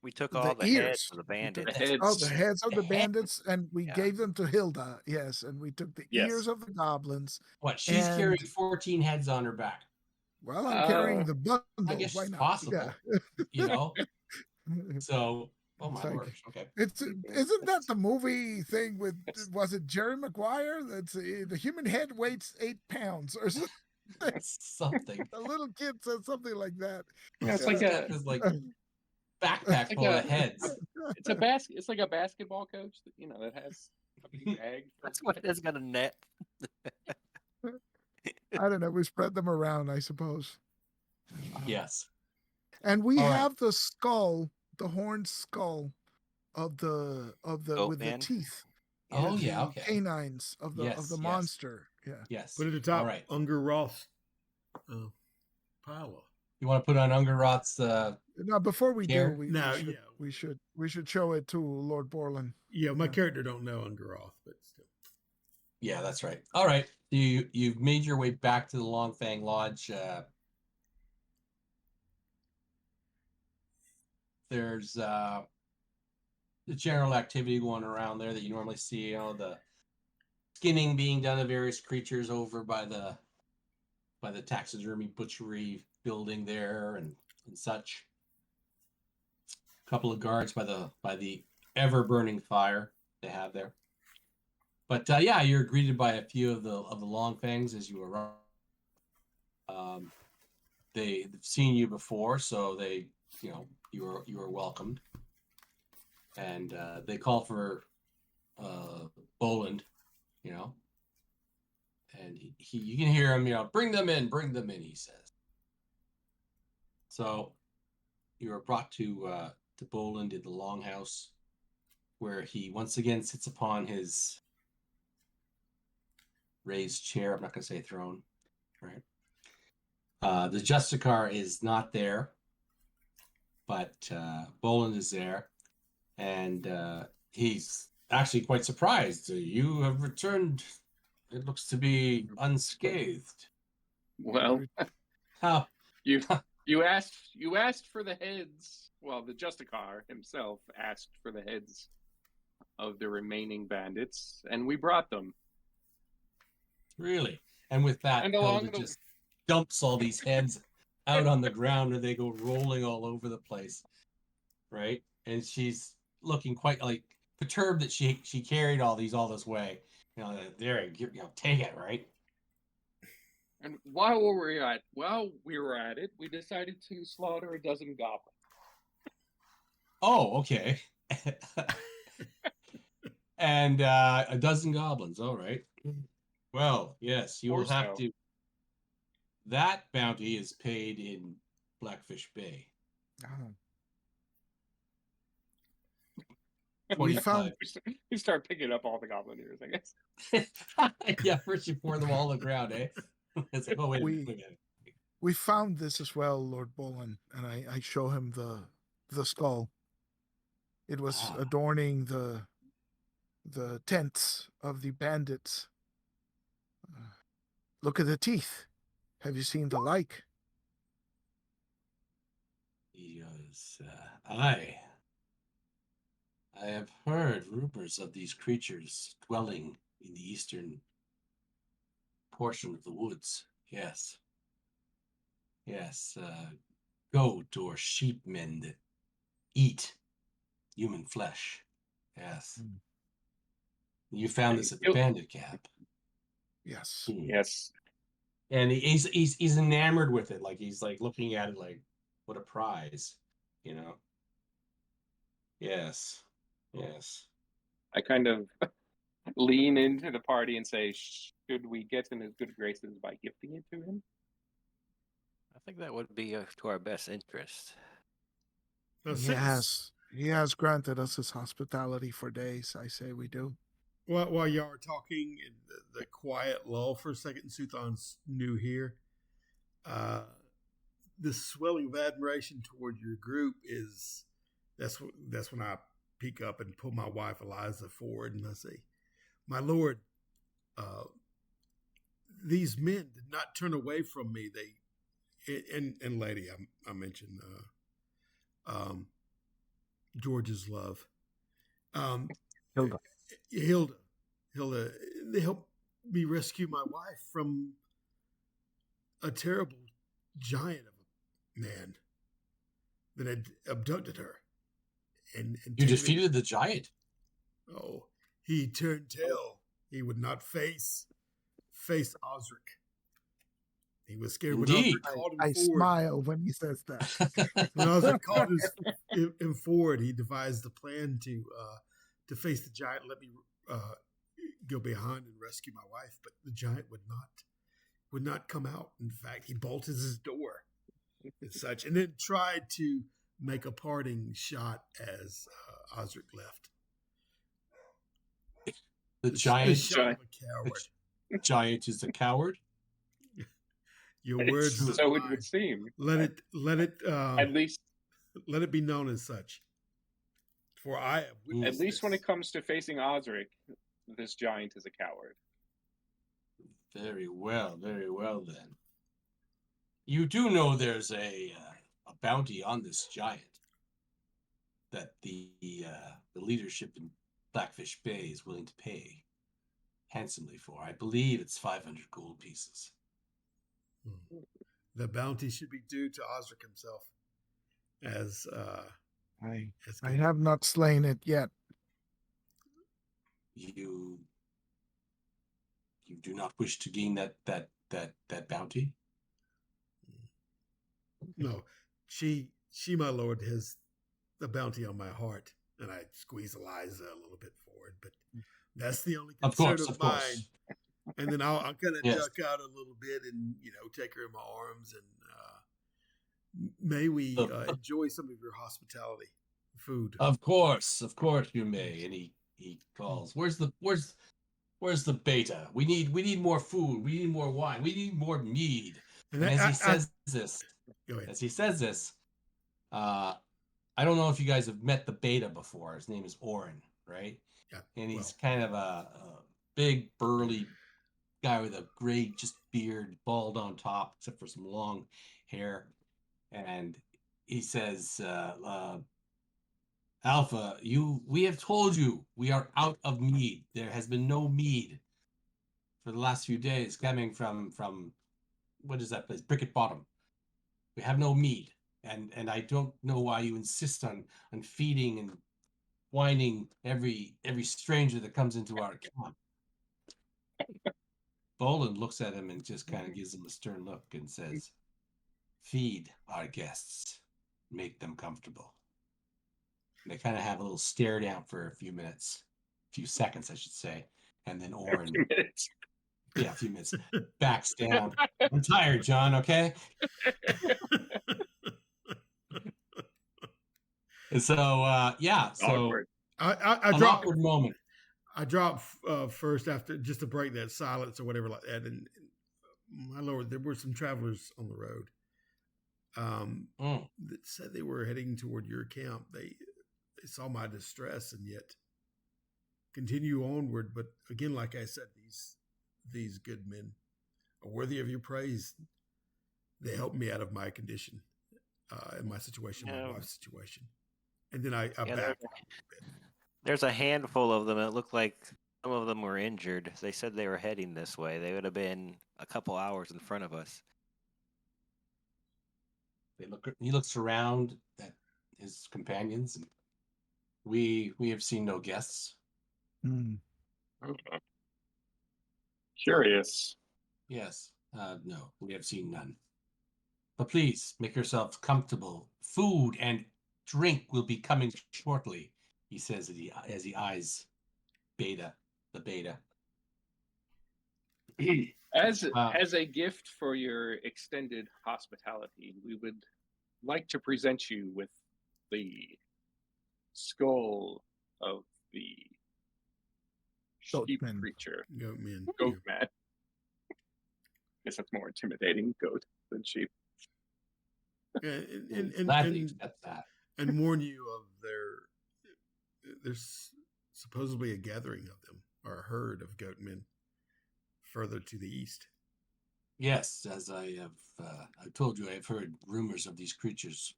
We took The all the ears. heads of the We took bandits. The heads. Oh, the heads of The the head- bandits, and we Yeah. gave them to Hilda. Yes, and we took the Yes. ears of the goblins. What? She's And- carrying 14 heads on her back. Well, I'm carrying Oh. the bundle. I guess Why it's not? possible. You know. Yeah. So, oh It's my like- word. Okay. Isn't that the movie thing with, was it Jerry Maguire? That's the human head weighs 8 pounds or something. Something. A little kid said something like that. Yeah, it's Yeah. like a It's like backpack like full a- of heads. It's like a basketball coach that that has a big bag. That's what it's got a net. I don't know. We spread them around, I suppose. Yes. And we All right. have the skull, the horned skull of the Goat with man? the teeth. Oh with yeah. the Okay. Canines of the Yes, yes. monster. Yeah. Yes. Put it at the top. All right. Unger Roth pile. You want to put on Ungerroth's? Now, before we Here? do, No, we should show it to Lord Borland. Yeah, my Yeah. character don't know Unger Roth, but still. Yeah, that's right. All right. You've made your way back to the Long Fang Lodge. There's the general activity going around there that you normally see. You know, the skinning being done of various creatures over by the taxidermy butchery building there and such. A couple of guards by the ever burning fire they have there. But yeah, you're greeted by a few of the Long Fangs as you arrive. They've seen you before, so they, you are welcomed, and they call for Boland, you know, and you can hear him, you know, bring them in, he says. So you are brought to Boland in the longhouse, where he once again sits upon his raised chair. I'm not going to say throne, right? The Justicar is not there, but Boland is there, and he's actually quite surprised. You have returned. It looks to be unscathed. Well, How? you asked for the heads. Well, the Justicar himself asked for the heads of the remaining bandits, and we brought them. Really? And with that, And Hilda along the just dumps all these heads out on the ground, and they go rolling all over the place, right? And she's looking quite like perturbed that she carried all this way. You know, there, you know, take it, right? And while we were at it, we decided to slaughter a dozen goblins. Oh, okay. And a dozen goblins. All right. Well, yes, you Or will have so. to. That bounty is paid in Blackfish Bay. Oh. 25. We start picking up all the goblin ears, I guess. Yeah, first you pour them all on the ground, eh? It's like, oh, wait a We- minute. We found this as well, Lord Boland, and I show him the skull. It was adorning the tents of the bandits. Look at the teeth. Have you seen the like? Yes, I have heard rumors of these creatures dwelling in the eastern portion of the woods. Yes. Yes, goat or sheep men that eat human flesh. Yes. You found this at the bandit camp. Yes. Yes. And he's enamored with it. Like he's like looking at it like, what a prize, you know? Yes. Yes. I kind of lean into the party and say, should we get in his good graces by gifting it to him? I think that would be to our best interest. Now, He has granted us his hospitality for days. I say we do. While y'all are talking in the quiet lull for a second, Suthon's new here. This swelling of admiration toward your group that's when I peek up and pull my wife Eliza forward and I say, "My lord, these men did not turn away from me. And lady, I mentioned George's love, Hilda, they helped me rescue my wife from a terrible giant of a man that had abducted her. And you defeated the giant? Oh, he turned tail. He would not face Osric. He was scared. Indeed. When Osric called him I forward, smile when he says that. when Osric called him forward, he devised a plan to face the giant. Let me go behind and rescue my wife, but the giant would not come out. In fact, he bolted his door and such, and then tried to make a parting shot as Osric left. The giant shot of a coward. Giant is a coward. Your words, so it would seem. Let it At least be known as such. For I have witnessed At least when this. it comes to facing Osric, this giant is a coward. Very well then. You do know there's a bounty on this giant that the leadership in Blackfish Bay is willing to pay handsomely for. I believe it's 500 gold pieces. The bounty should be due to Osric himself. As I have not slain it yet. You do not wish to gain that bounty? No, she, my lord, has the bounty on my heart, and I squeeze Eliza a little bit forward. But That's the only Of concern course, of of mine. course. And then I'll kind of Yes. duck out a little bit and take her in my arms and may we enjoy some of your hospitality, food. Of course you may. And he calls. Where's the beta? We need more food. We need more wine. We need more mead. And as he says this, I don't know if you guys have met the beta before. His name is Oren, right? Yeah. And he's kind of a big, burly guy with a gray just beard, bald on top, except for some long hair. And he says, Alpha, we have told you we are out of mead. There has been no mead for the last few days coming from what is that place? Bricket Bottom. We have no mead. And I don't know why you insist on feeding and whining every stranger that comes into our camp. Boland looks at him and just kind of gives him a stern look and says, feed our guests. Make them comfortable. And they kind of have a little stare down for a few seconds, I should say. And then Oren, a few minutes, backs down. I'm tired, John, okay? And so, Awkward. an awkward moment. I dropped first after just to break that silence or whatever like that. And my lord, there were some travelers on the road that said they were heading toward your camp. They saw my distress and yet continue onward. But again, like I said, these good men are worthy of your praise. They helped me out of my condition, in my situation, my wife's situation. And then I backed. There's a handful of them. It looked like some of them were injured. They said they were heading this way. They would have been a couple hours in front of us. He looks around at his companions, and we have seen no guests. Curious. Yes. No, we have seen none. But please make yourselves comfortable. Food and drink will be coming shortly, he says as he eyes the beta. As a gift for your extended hospitality, we would like to present you with the skull of the sheep creature. Goat man. Guess that's more intimidating, goat, than sheep. And warn you of there's supposedly a gathering of them, or a herd of goat men further to the east. Yes, as I told you, I've heard rumors of these creatures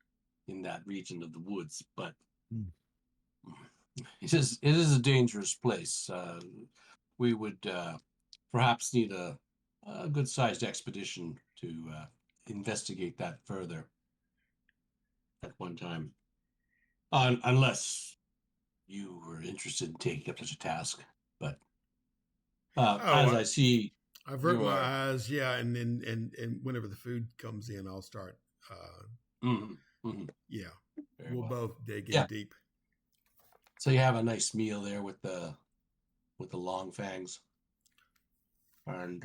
in that region of the woods, but it is a dangerous place. We would perhaps need a good-sized expedition to investigate that further at one time, unless you were interested in taking up such a task. But as I see, I've my eyes, and then and whenever the food comes in, I'll start. Yeah, we'll both dig in deep. So you have a nice meal there with the long fangs, and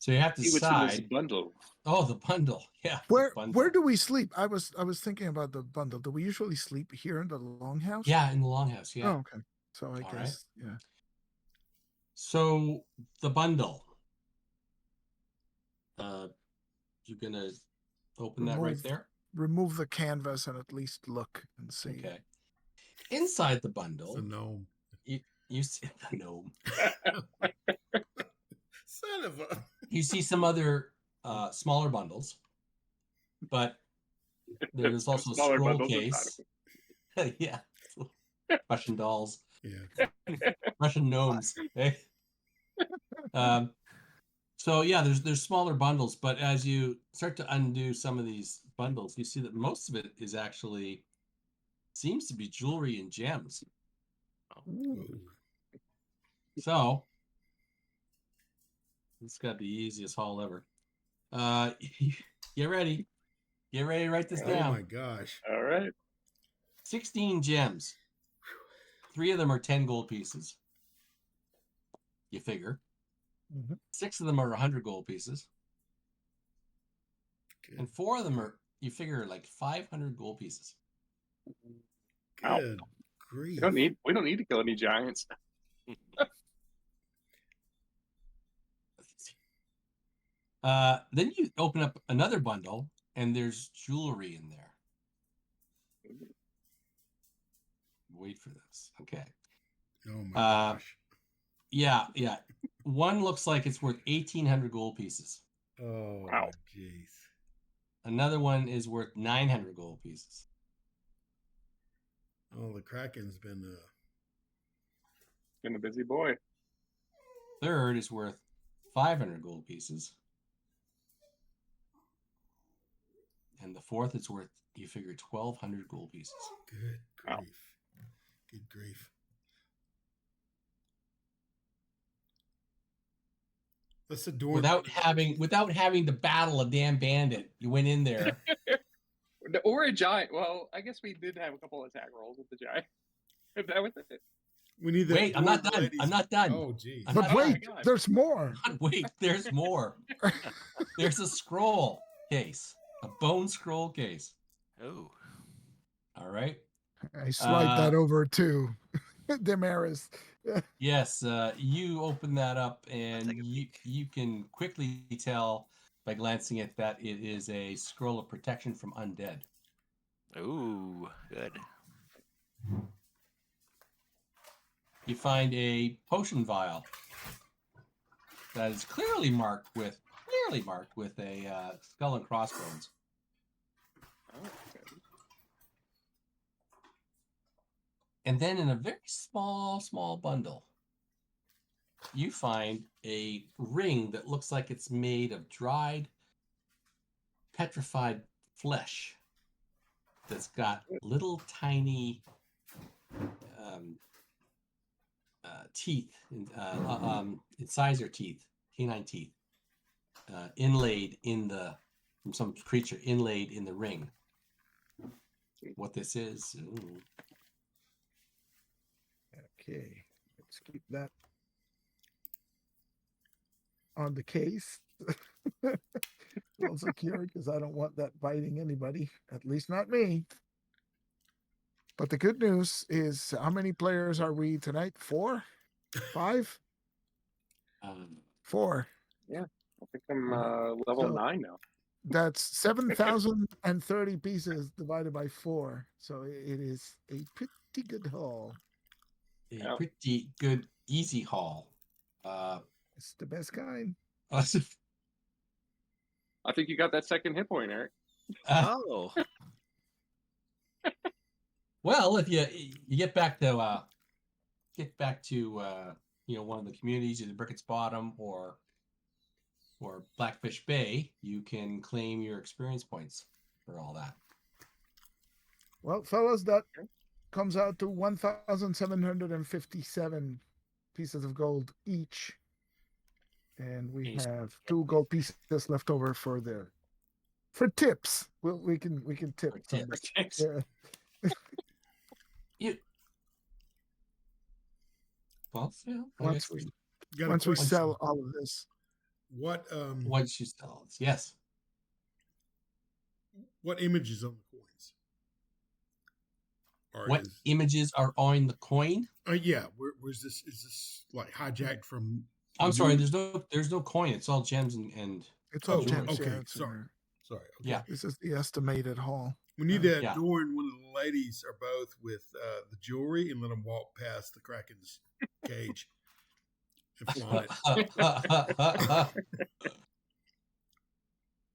so you have to decide. The bundle. Oh, the bundle. Yeah. Where do we sleep? I was thinking about the bundle. Do we usually sleep here in the longhouse? Yeah, in the longhouse. Yeah. Oh, okay. So I guess yeah. So the bundle. You gonna open that right there? Remove the canvas and at least look and see. Okay. Inside the bundle, it's a gnome. You see the gnome. Son of a. You see some other smaller bundles, but there's also a scroll case. Yeah, Russian dolls. Yeah, Russian gnomes. Eh? So yeah, there's smaller bundles, but as you start to undo some of these bundles, you see that most of it is actually seems to be jewelry and gems. Ooh. So it's got the easiest haul ever. Get ready. Get ready to write this down. Oh my gosh. All right. 16 gems. 3 of them are 10 gold pieces. You figure. Mm-hmm. 6 of them are 100 gold pieces. Good. And 4 of them are, you figure, like 500 gold pieces. Good grief. We don't need to kill any giants. Then you open up another bundle, and there's jewelry in there. Wait for this. Okay. Oh my gosh. Yeah. One looks like it's worth 1,800 gold pieces. Oh, Wow. jeez. Another one is worth 900 gold pieces. Oh, the Kraken's been Been a busy boy. Third is worth 500 gold pieces. And the fourth is worth, you figure, 1,200 gold pieces. good grief. Wow. Good grief. Let's adorn Without having to battle a damn bandit, you went in there. Or a giant. Well, I guess we did have a couple attack rolls with the giant. If that was it. We need that. Wait, I'm not done. ladies- I'm not done. Oh, geez. I'm But not- wait, my God. there's more. Wait, there's more. There's a scroll case, a bone scroll case. Oh. All right. I slide that over to Damaris. Yes, you open that up, and take a peek. you can quickly tell by glancing at that it is a scroll of protection from undead. Ooh, good. You find a potion vial that is clearly marked with a skull and crossbones. Oh, okay. And then in a very small bundle, you find a ring that looks like it's made of dried, petrified flesh that's got little tiny teeth, incisor teeth, canine teeth, inlaid from some creature inlaid in the ring. What this is? Ooh. Okay, let's keep that on the case. Well secure, because I don't want that biting anybody, at least not me. But the good news is, how many players are we tonight? 4? 5? 4. I think I'm level So- 9 now. That's 7,030 pieces divided by 4. So it is a pretty good haul. A Yeah. pretty good, easy haul. It's the best kind. I think you got that second hit point, Eric. Oh. Well, if you get back to one of the communities, either Brickett's Bottom or Blackfish Bay, you can claim your experience points for all that. Well, fellas, that comes out to 1,757 pieces of gold each. And we Each. have 2 gold pieces left over for tips. We can tip For some. tips. Yeah. Well, yeah, I Once guess we Got a once we question. sell all of this. once you sell it, yes. What images on the coins? Or What images are on the coin? yeah, where's this? Is this like hijacked from? I'm the sorry, movie? there's no coin. It's all gems and It's all Oh, gems. okay, Yeah, it's in sorry. there. Sorry. Okay. yeah. This is the estimated haul. We need to Yeah. adorn one of the ladies or both with the jewelry and let them walk past the Kraken's cage and flaunt it.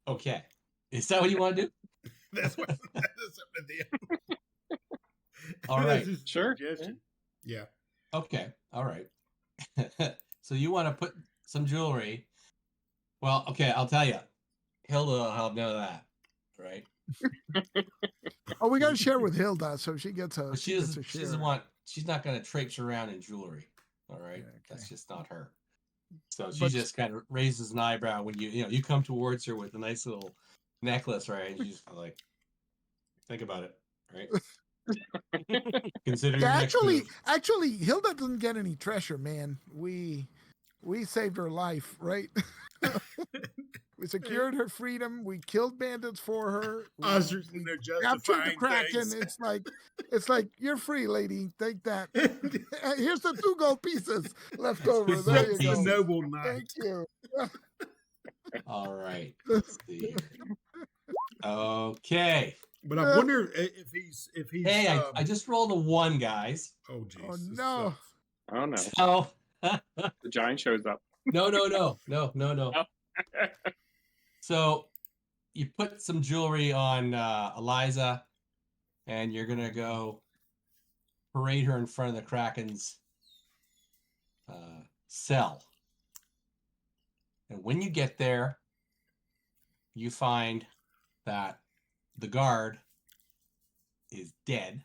Okay. Is that what you want to do? That's what. That's up to them. All That's right. just a Sure. suggestion. Yeah. Okay. All right. So you want to put some jewelry. Well, okay, I'll tell you. Hilda will have none of that. Right? Oh, we got to share with Hilda, so she gets a But she gets a doesn't share. want, she's not going to traipse around in jewelry. All right. Yeah, okay. That's just not her. So she But- just kind of raises an eyebrow when you come towards her with a nice little necklace, right? And she's like, think about it, right? Consider Yeah, your next move. actually, Hilda doesn't get any treasure, man. We saved her life, right? We secured her freedom. We killed bandits for her. Osric, We they're captured the justifying Kraken. things. It's like you're free, lady. Take that. Here's the 2 gold pieces left over. Two There gold you Such go. a pieces. noble knight. Thank you. All right. Let's see here. Okay. But I wonder if he's Hey, I just rolled a 1, guys. oh geez. Oh, this no. sucks. Oh no, So the giant shows up. no. So you put some jewelry on Eliza, and you're gonna go parade her in front of the Kraken's cell. And when you get there, you find that the guard is dead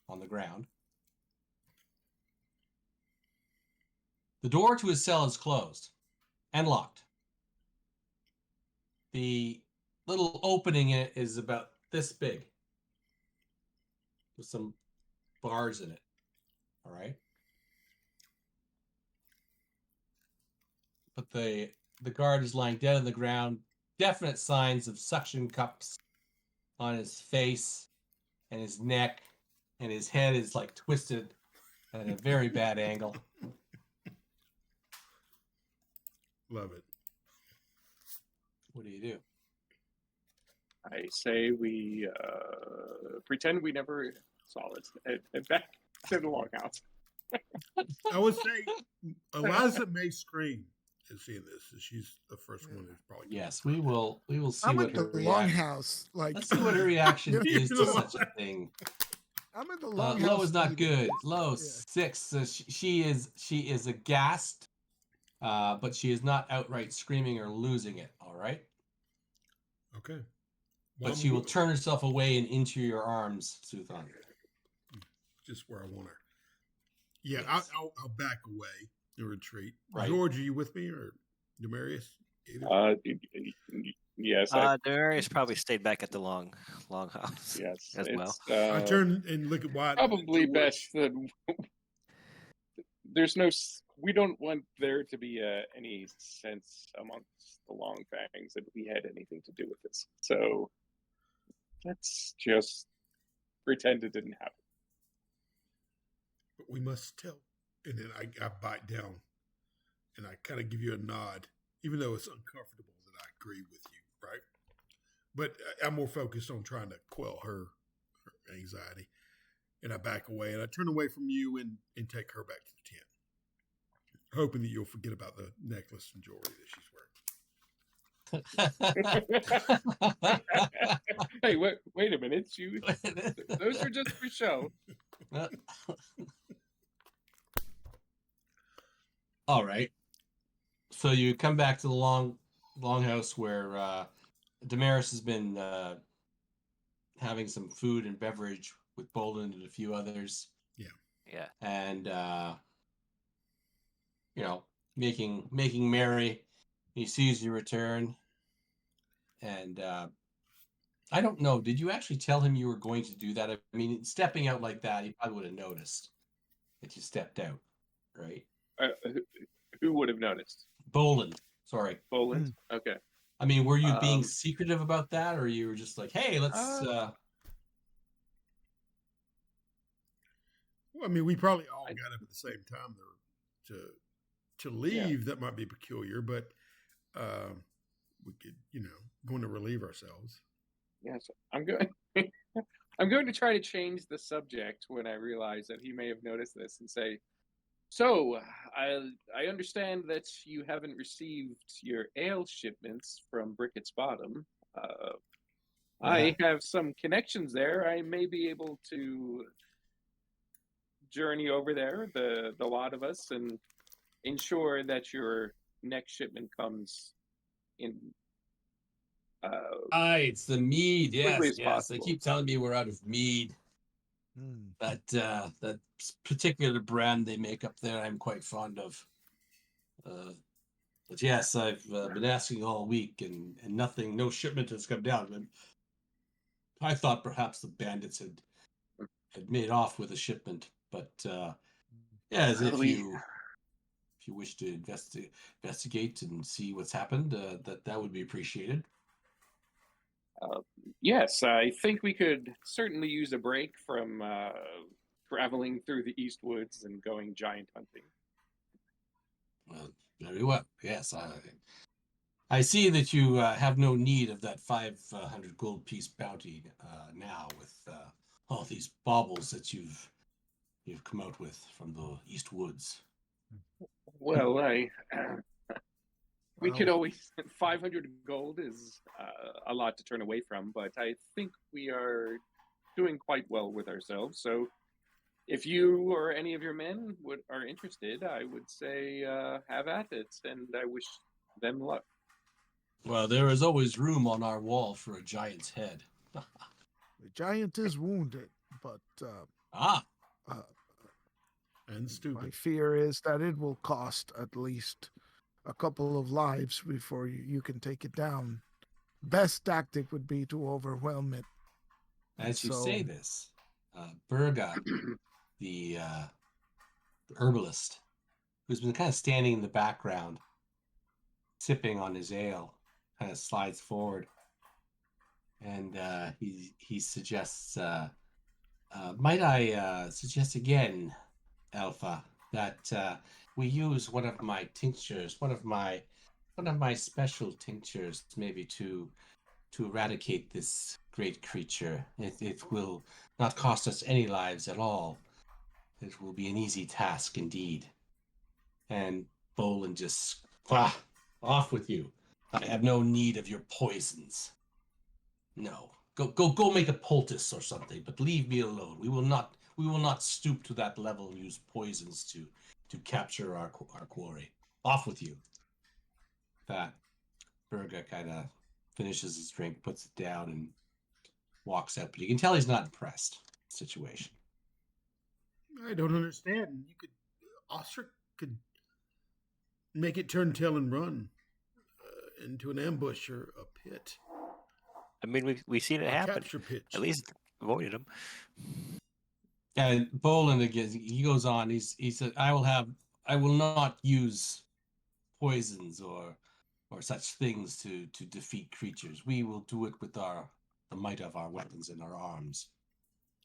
on the ground. The door to his cell is closed and locked. The little opening in it is about this big with some bars in it. All right. But the guard is lying dead on the ground. Definite signs of suction cups on his face and his neck, and his head is like twisted at a very bad angle. Love it. What do you do? I say we pretend we never saw this. And back to the longhouse. I would say Eliza may scream at seeing this. She's the first one who's probably Yes, we will see I'm what at her the reaction. longhouse. Like, Let's see what her reaction You is to know such a thing. I'm in the longhouse. Low is not eating. good. Low Yeah. 6. So she is aghast, but she is not outright screaming or losing it. All right, Okay. but she will turn herself away and into your arms, Suthan. Just where I want her. Yeah, Yes. I'll back away and retreat. Right. George, are you with me or Demarius? Yes. Darius probably stayed back at the longhouse. Yes. as well. I turn and look at Wyatt. Probably George. best that there's no. We don't want there to be any sense amongst the Long Fangs that we had anything to do with this. So let's just pretend it didn't happen. But we must tell. And then I bite down and I kind of give you a nod, even though it's uncomfortable that I agree with you, right? But I'm more focused on trying to quell her anxiety. And I back away and I turn away from you and take her back to the tent, hoping that you'll forget about the necklace and jewelry that she's wearing. Hey, wait a minute. Those are just for show. All right. So you come back to the longhouse where Damaris has been having some food and beverage with Bolden and a few others. Yeah. And making merry. He sees you return, and I don't know. Did you actually tell him you were going to do that? I mean, stepping out like that, he probably would have noticed that you stepped out, right? Who would have noticed? Bolden. Sorry. Boland? Okay. I mean, were you being secretive about that, or you were just like, hey, let's... Well, I mean, we probably all got up at the same time to leave. Yeah. That might be peculiar, but we could, going to relieve ourselves. Yes, I'm going. I'm going to try to change the subject when I realize that he may have noticed this and say, "So, I understand that you haven't received your ale shipments from Brickett's Bottom. I have some connections there. I may be able to journey over there, the lot of us, and ensure that your next shipment comes in." It's the mead. Yes. Possible. They keep telling me we're out of mead. That particular brand they make up there, I'm quite fond of. But yes, I've been asking all week, and no shipment has come down. I thought perhaps the bandits had had made off with a shipment. But as if you wish to investigate and see what's happened, that would be appreciated. Yes, I think we could certainly use a break from traveling through the East Woods and going giant hunting. Well, very well. Yes, I see that you have no need of that 500 gold piece bounty now with all these baubles that you've come out with from the East Woods. Well, we could Well, always 500 gold is a lot to turn away from, but I think we are doing quite well with ourselves. So, if you or any of your men are interested, I would say have at it, and I wish them luck. Well, there is always room on our wall for a giant's head. the giant is wounded, but Ah, And my stupid. fear is that it will cost at least a couple of lives before you can take it down. Best tactic would be to overwhelm it. as you So- say this, Burga, the herbalist, who's been kind of standing in the background, sipping on his ale, kind of slides forward, and he suggests, might I suggest again, Alpha, that we use one of my tinctures, one of my special tinctures, maybe to eradicate this great creature. It will not cost us any lives at all. It will be an easy task indeed. And Bolin just, off with you. I have no need of your poisons. No, go make a poultice or something, but leave me alone. We will not stoop to that level and use poisons to capture our quarry. Off with you. That Burga kind of finishes his drink, puts it down, and walks out. But you can tell he's not impressed. Situation. I don't understand. Osric could make it turn tail and run into an ambush or a pit. I mean, we've seen it A happen. capture pitch. At least avoided them. And Bolin again, he goes on. He said, I will not use poisons or such things to defeat creatures. We will do it with the might of our weapons and our arms.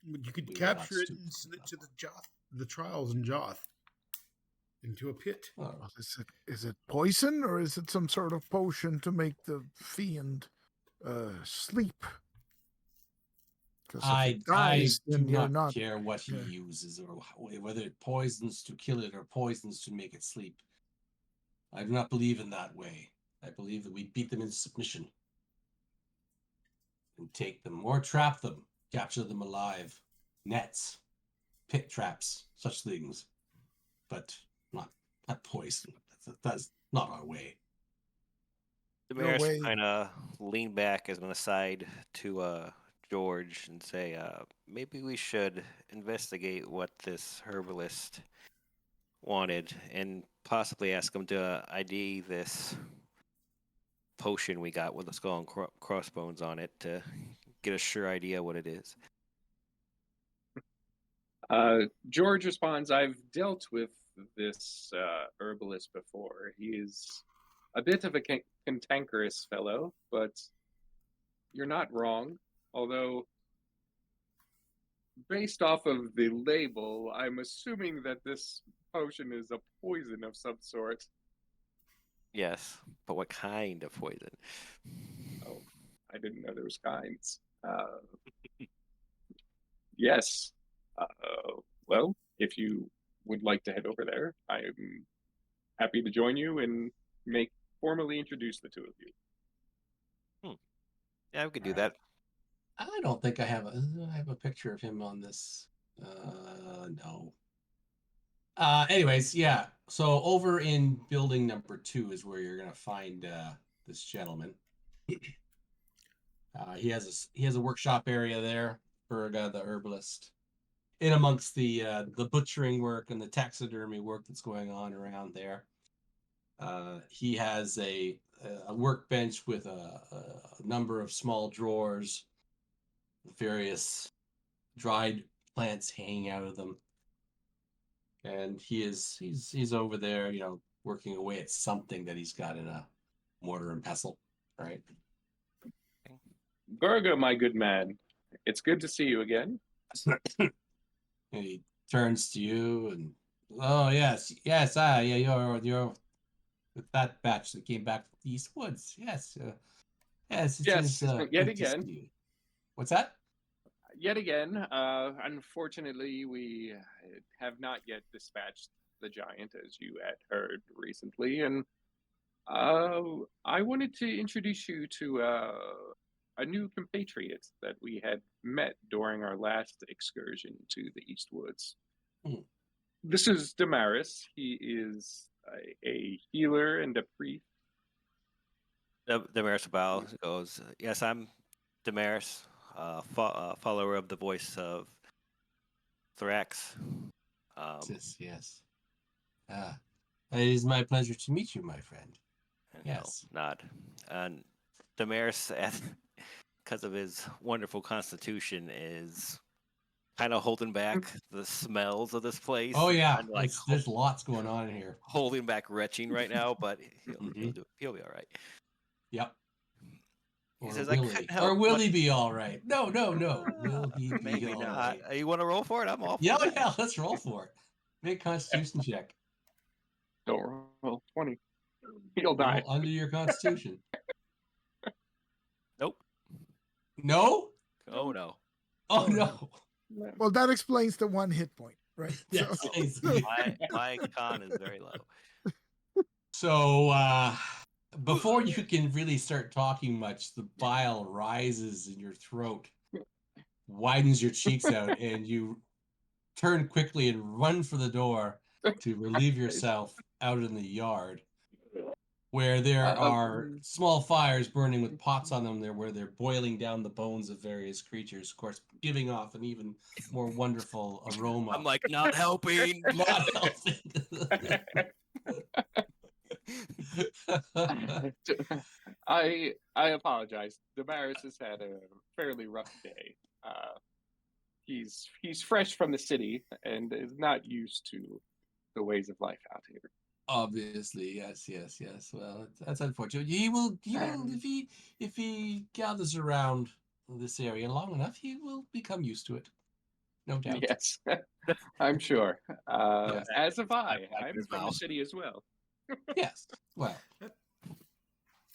You could We will capture not it stoop and to send that it to the trials in Joth. Into a pit. Oh, Is it poison or is it some sort of potion to make the fiend sleep? Because if I it dies, do then you're not not. care what he yeah. uses or whether it poisons to kill it or poisons to make it sleep. I do not believe in that way. I believe that we beat them into submission and take them or trap them, capture them alive, nets, pit traps, such things, but not poison. That's not our way. No way. Damaris kind of lean back as an aside to George and say, maybe we should investigate what this herbalist wanted and possibly ask him to ID this potion we got with the skull and crossbones on it to get a sure idea what it is. George responds, I've dealt with this herbalist before. He is a bit of a cantankerous fellow, but you're not wrong. Although, based off of the label, I'm assuming that this potion is a poison of some sort. Yes, but what kind of poison? Oh, I didn't know there was kinds. Yes. Well, if you would like to head over there, I'm happy to join you and formally introduce the two of you. Yeah, we could do All that. I don't think I have a picture of him on this. No. Anyways, yeah. So over in building number 2 is where you're gonna find this gentleman. He has a workshop area there for the herbalist. In amongst the butchering work and the taxidermy work that's going on around there. He has a workbench with a number of small drawers, various dried plants hanging out of them. And he's over there, working away at something that he's got in a mortar and pestle, right? Gorga, my good man, it's good to see you again. And he turns to you and, oh yes, yeah, you're with that batch that came back from the East Woods. Yes, yes, it Yes, is yet good to again. see you. What's that? Yet again, unfortunately, we have not yet dispatched the giant, as you had heard recently, and I wanted to introduce you to a new compatriot that we had met during our last excursion to the East Woods. Hmm. This is Damaris. He is a healer and a priest. Damaris bow goes, yes, I'm Damaris, follower of the voice of Thrax. Yes. It is my pleasure to meet you, my friend. And Yes. he'll nod. And Damaris, because of his wonderful constitution, is kind of holding back the smells of this place. Oh yeah, Kinda like there's lots going on in here. holding back retching right now, but Mhm. he'll be all right. Yep. He Or says, will I he? couldn't Or help will but he be all right? No. Will he be maybe all not. right? You want to roll for it? I'm all for Yeah, that. yeah. Let's roll for it. Make a Constitution check. Don't roll 20. He'll die. Roll under your Constitution. Nope. No. Oh no. Oh no. Well, that explains the 1 hit point, right? Yes. So- Basically. My con is very low. So before you can really start talking much, the bile rises in your throat, widens your cheeks out, and you turn quickly and run for the door to relieve yourself out in the yard, where there are small fires burning with pots on them there, where they're boiling down the bones of various creatures, of course, giving off an even more wonderful aroma. I'm like, not helping. Not helping. I apologize. Damaris has had a fairly rough day. He's fresh from the city and is not used to the ways of life out here. Obviously, yes. Well, that's unfortunate. He will if he gathers around this area long enough, he will become used to it. No doubt. Yes, I'm sure. Yes. As have I. Back in I'm his from the mouth. city as well. Yes. Well,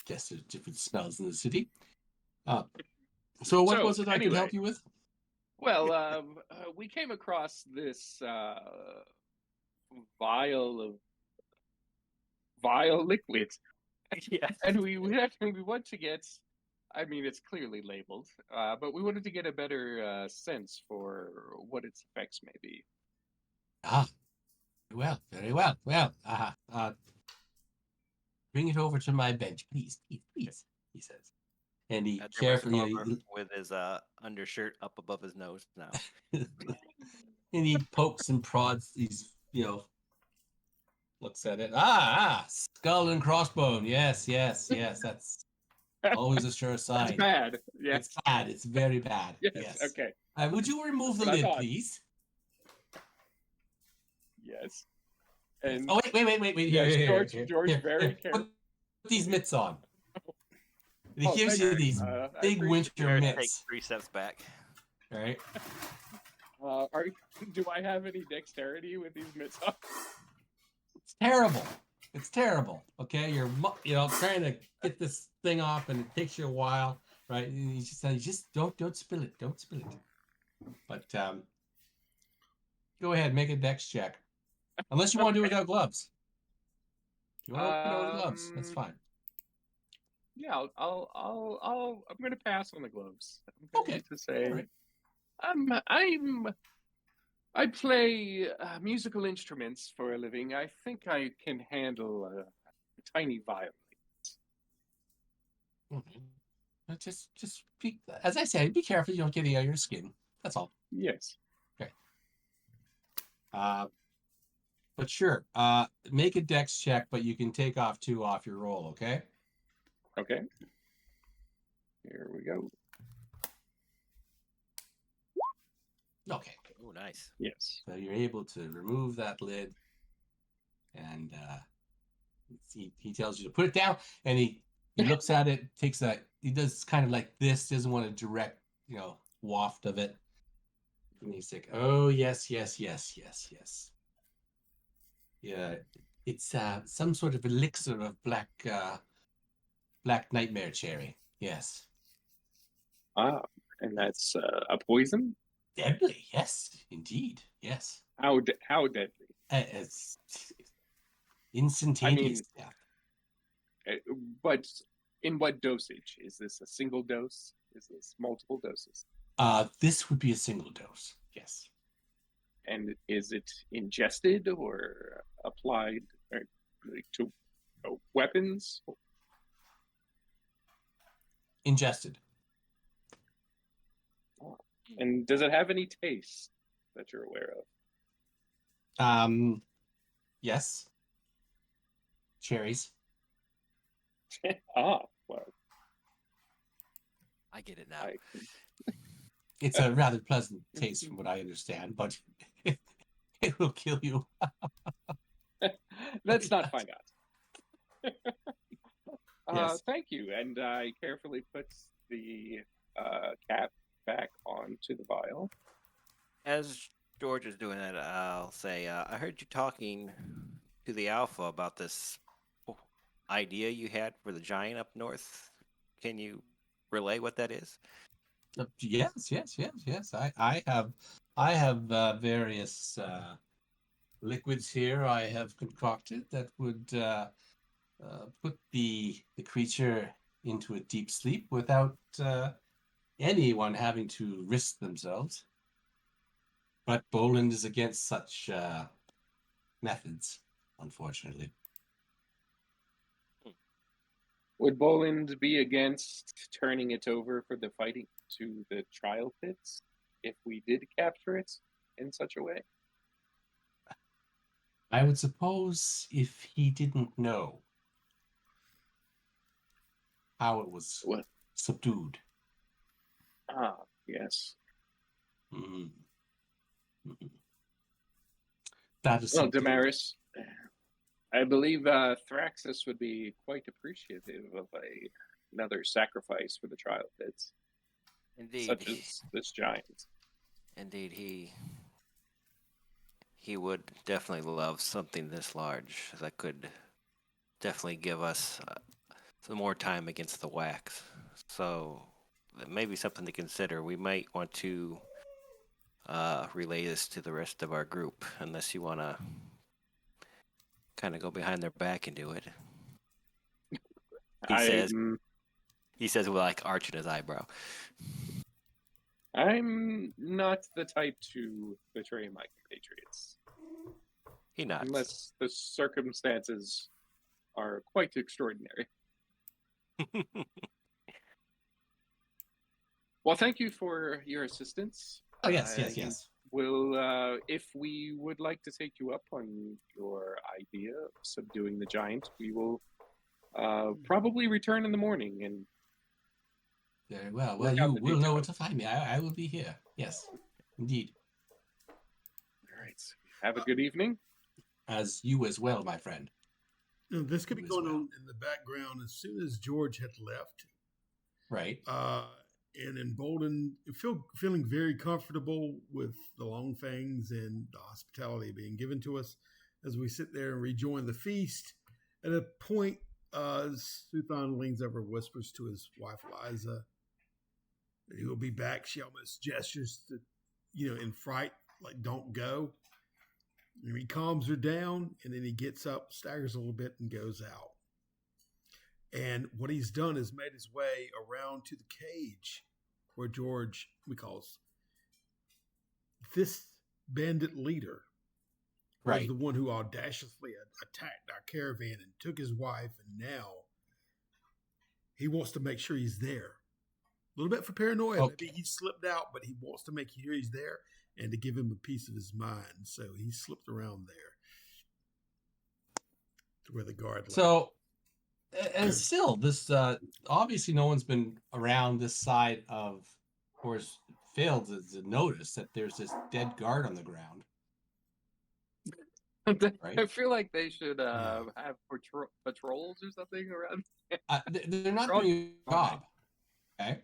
guess there's different smells in the city. So what So, was it I could help anyway. you with? Well, we came across this vial of vile liquid, Yes. and we want to get. I mean, it's clearly labeled, but we wanted to get a better sense for what its effects may be. Very well. Well, bring it over to my bench, please, he says. And he Damaris carefully, will come over with his undershirt up above his nose now. and he pokes and prods these, looks at it. Skull and crossbone. Yes. That's always a sure sign. That's bad. Yes. It's bad. It's very bad. Yes. Okay. Would you remove the But I lid, thought- please? Yes. And Oh, wait. yes, Here, George, very careful. Put these mitts on. And he Oh, gives thank you you. these I big appreciate winter Damaris mitts. takes 3 steps back. Right? Do I have any dexterity with these mitts on? It's terrible. Okay, you're trying to get this thing off, and it takes you a while, right? And you just don't spill it. Don't spill it. But go ahead, make a dex check. Unless you want to do it without gloves. If you want to do it with gloves, that's fine. Yeah, I'm gonna pass on the gloves. I'm going Okay. to say, All right. I play musical instruments for a living. I think I can handle a tiny violin. Mm-hmm. Just be, as I said, be careful you don't get it out of your skin. That's all. Yes. Okay. But sure, make a dex check, but you can take off 2 off your roll, okay? Okay. Here we go. Okay. Oh, nice. Yes. So you're able to remove that lid, and he tells you to put it down, and he looks at it, he does kind of like this, doesn't want a direct, waft of it. And he's like, oh, yes. Yeah, it's some sort of elixir of black nightmare cherry. Yes. Ah, and that's a poison? Deadly, yes, indeed, yes. How deadly? It's instantaneous death. But in what dosage? Is this a single dose? Is this multiple doses? This would be a single dose, yes. And is it ingested or applied to weapons? Ingested. And does it have any taste that you're aware Yes. Cherries. of? Well, I get it now. It's a rather pleasant taste from what I understand, but it will kill you. Let's not find out. Yes. Thank you. And I carefully put the cap back onto the vial. As George is doing that, I'll say, I heard you talking to the Alpha about this idea you had for the giant up north. Can you relay what that is? Yes. I have various liquids here I have concocted that would put the creature into a deep sleep without anyone having to risk themselves. But Boland is against such methods, unfortunately. Would Boland be against turning it over for the fighting to the trial pits if we did capture it in such a way? I would suppose if he didn't know how it was subdued. Ah, yes. Mm-hmm. Mm-hmm. That is Well, subdued. Damaris, I believe Thraxus would be quite appreciative of another sacrifice for the trial pits. Indeed. Such as this giant. Indeed, he would definitely love something this large that could definitely give us some more time against the wax. So that may be something to consider. We might want to relay this to the rest of our group, unless you want to kind of go behind their back and do it. He says with like arching his eyebrow. I'm not the type to betray my compatriots. He nods. Unless the circumstances are quite extraordinary. Well, thank you for your assistance. Oh, yes. We'll, if we would like to take you up on your idea of subduing the giant, we will probably return in the morning. And very well. Well, you will know where to find me. I will be here. Yes, indeed. All right. Have a good evening. As you as well, my friend. This could be going on in the background as soon as George had left. Right. And emboldened, feeling very comfortable with the long fangs and the hospitality being given to us as we sit there and rejoin the feast. At a point, Suthan leans over, whispers to his wife Liza that he will be back. She almost gestures to, in fright, like don't go. And he calms her down, and then he gets up, staggers a little bit, and goes out. And what he's done is made his way around to the cage where George, because this bandit leader was the one who audaciously attacked our caravan and took his wife, and now he wants to make sure he's there. A little bit for paranoia. Okay. Maybe he slipped out, but he wants to make sure he's there and to give him a piece of his mind. So he slipped around there to where the guard lay. So, and still, this obviously no one's been around this side of, course, failed to notice that there's this dead guard on the ground. Right? I feel like they should have patrols or something around. They're not doing a job. Okay,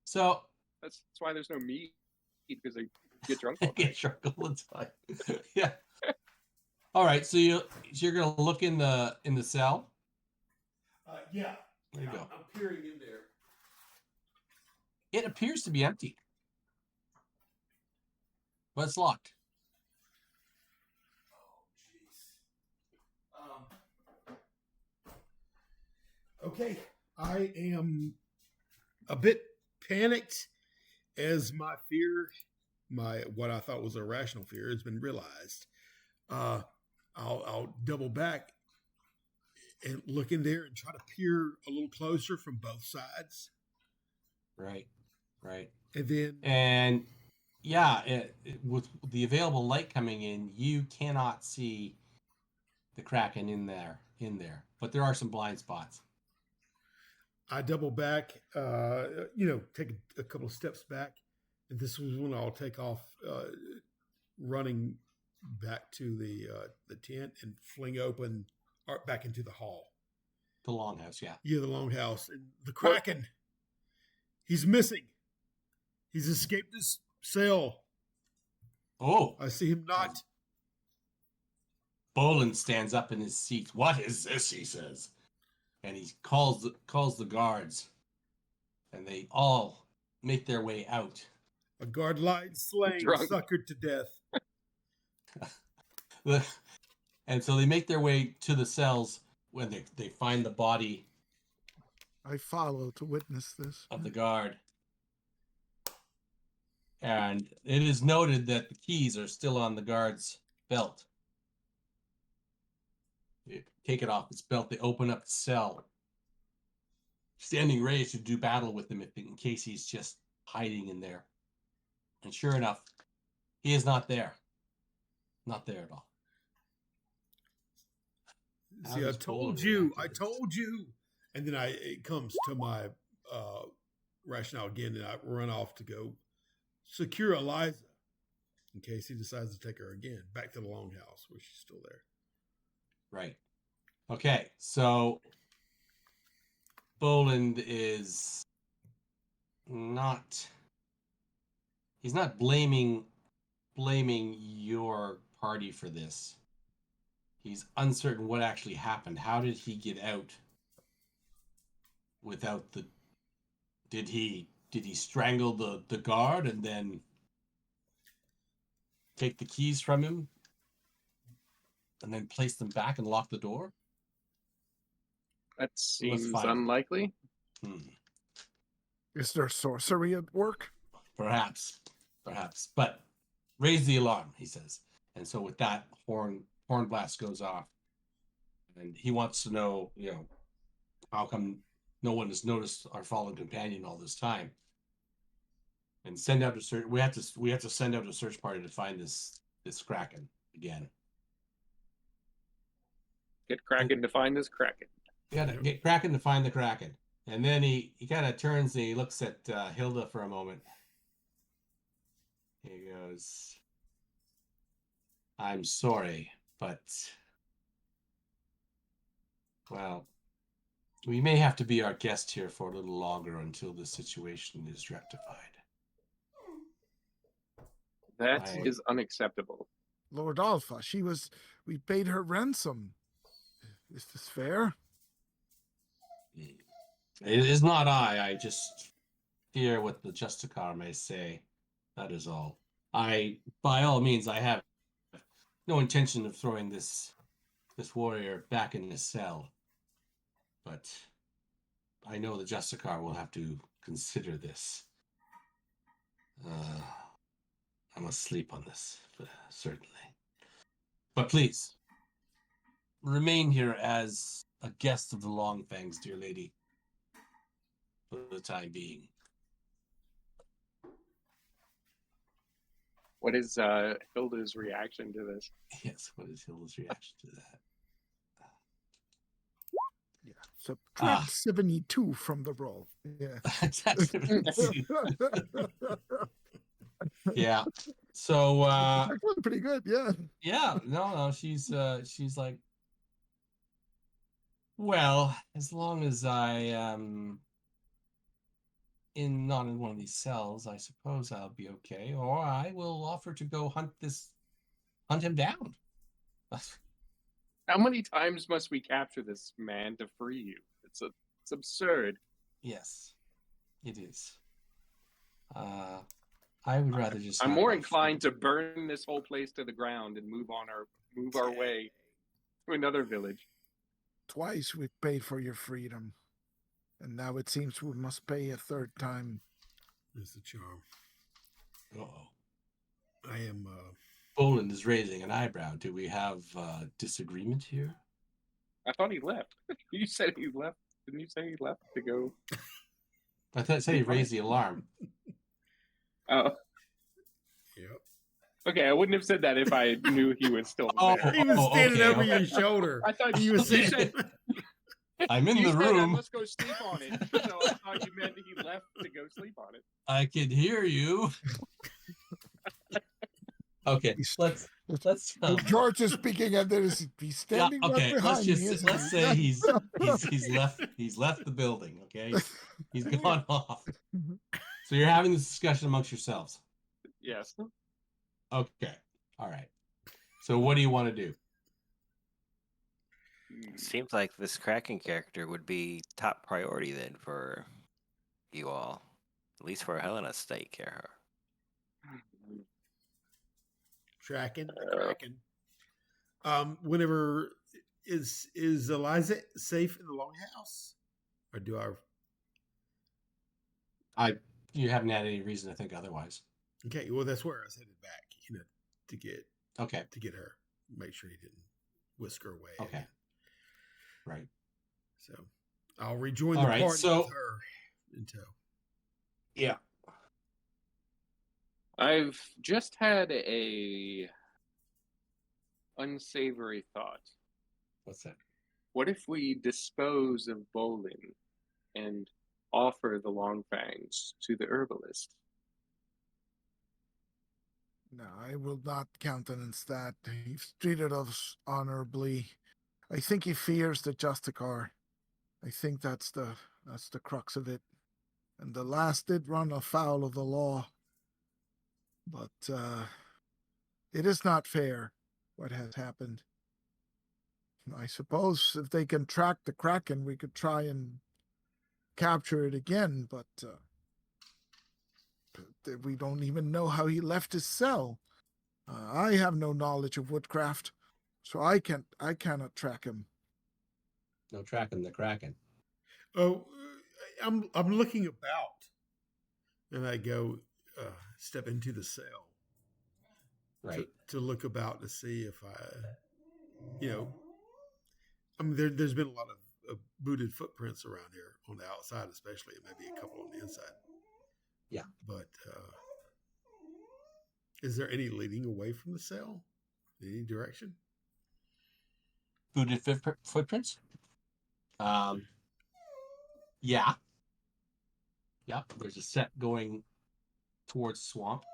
so that's why there's no meat, because they get drunk all night. get drunk all the time. Yeah. All right, so you're gonna look in the cell. Yeah. There you go. I'm peering in there. It appears to be empty, but it's locked. Okay, I am a bit panicked as my fear, what I thought was a rational fear, has been realized. I'll double back and look in there and try to peer a little closer from both sides. Right. And then, with the available light coming in, you cannot see the Kraken in there, but there are some blind spots. I double back, take a couple of steps back. And this was when I'll take off running back to the tent and fling open back into the hall. The longhouse, yeah. Yeah, the longhouse. And the Kraken, he's missing. He's escaped his cell. Oh. I see him not. Bolin stands up in his seat. What is this, he says. And he calls the guards. And they all make their way out. A guard lied, slain, suckered to death. And so they make their way to the cells when they find the body. I follow to witness this. Of the guard. And it is noted that the keys are still on the guard's belt. They take it off his belt. They open up the cell, standing ready to do battle with him in case he's just hiding in there. And sure enough, he is not there. Not there at all. See, I told you. And then it comes to my rationale again, and I run off to go secure Eliza in case he decides to take her again back to the longhouse where she's still there. Right. Okay, so Boland is not... He's not blaming your party for this. He's uncertain what actually happened. How did he get out without the... Did he strangle the guard and then take the keys from him and then place them back and lock the door? That seems unlikely. Is there sorcery at work? Perhaps. But raise the alarm, he says. And so with that, horn blast goes off. And he wants to know, how come no one has noticed our fallen companion all this time? And send out a search. We have to send out a search party to find this Kraken again. Get Kraken to find this Kraken. Yeah, get Kraken to find the Kraken. And then he kind of turns and he looks at Hilda for a moment. He goes, I'm sorry, but, well, we may have to be our guest here for a little longer until the situation is rectified. That is unacceptable. Lord Alpha, we paid her ransom. Is this fair? It is not I just fear what the Justicar may say. That is all. By all means, I have no intention of throwing this warrior back in his cell. But I know the Justicar will have to consider this. I must sleep on this, certainly. But please, remain here as a guest of the Longfangs, dear lady, for the time being. What is Hilda's reaction to this? Yes, what is Hilda's reaction to that? Yeah, subtract 72 from the roll. Yeah. Yeah. So Actually, pretty good. Yeah. yeah, no, she's like, well, as long as I am not in one of these cells, I suppose I'll be okay. Or I will offer to go hunt him down. How many times must we capture this man to free you? It's absurd. Yes, it is. I would rather just I'm have more my inclined freedom. to burn this whole place to the ground and move our way to another village. Twice we've paid for your freedom, and now it seems we must pay a third time. There's the charm. Uh-oh. I am. Boland is raising an eyebrow. Do we have disagreement here? I thought he left. You said he left. Didn't you say he left to go? I thought he raised the alarm. Oh, Yep. okay. I wouldn't have said that if I knew he was still Oh, there. He was standing over okay. your shoulder. I thought He was you saying. said I'm in you the said I room. must go sleep on it. So I thought you meant he left to go sleep on it. I can hear you. Okay, let's. George is speaking, and he's standing right behind me. Let's say he's left the building. Okay, he's gone off. So you're having this discussion amongst yourselves. Yes. Okay, all right. So what do you want to do? Seems like this Kraken character would be top priority then for you all. At least for Helena to take care of her. Tracking, cracking. Whenever is Eliza safe in the longhouse, or do You haven't had any reason to think otherwise. Okay, well that's where I was headed back, to get her, make sure he didn't whisk her away. Okay. Right. So I'll rejoin All the right, party so- with her in tow. Yeah. I've just had a unsavory thought. What's that? What if we dispose of Bolin and offer the Longfangs to the herbalist? No, I will not countenance that. He's treated us honorably. I think he fears the Justicar. I think that's the crux of it. And the last did run afoul of the law. But it is not fair what has happened. I suppose if they can track the Kraken, we could try and capture it again, but we don't even know how he left his cell. I have no knowledge of woodcraft, so I cannot track him. No tracking the Kraken. Oh, I'm looking about, and I go step into the cell, Right. to look about to see if I mean, there's been a lot of booted footprints around here on the outside, especially. Maybe a couple on the inside. Yeah. But is there any leading away from the cell? Any direction? Booted footprints? Yeah. Yep. There's a set going towards swamp.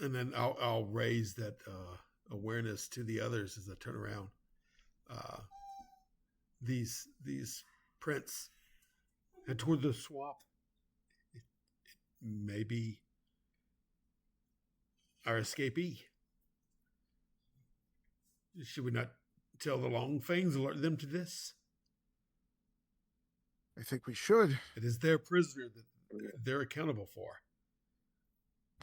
And then I'll raise that awareness to the others as I turn around. These prints head toward the swamp. It may be our escapee. Should we not tell the long things, alert them to this? I think we should. It is their prisoner that they're accountable for.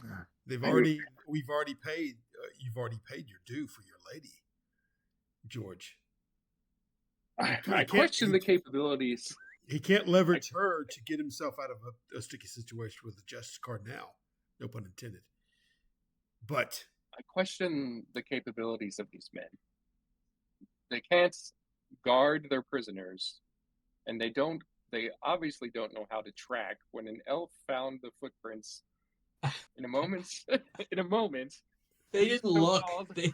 Yeah. We've already paid. You've already paid your due for your lady, George. I question the capabilities. He can't leverage her to get himself out of a sticky situation with the Justice Card now. No pun intended. But I question the capabilities of these men. They can't guard their prisoners, and they obviously don't know how to track. When an elf found the footprints in a moment, They didn't look. These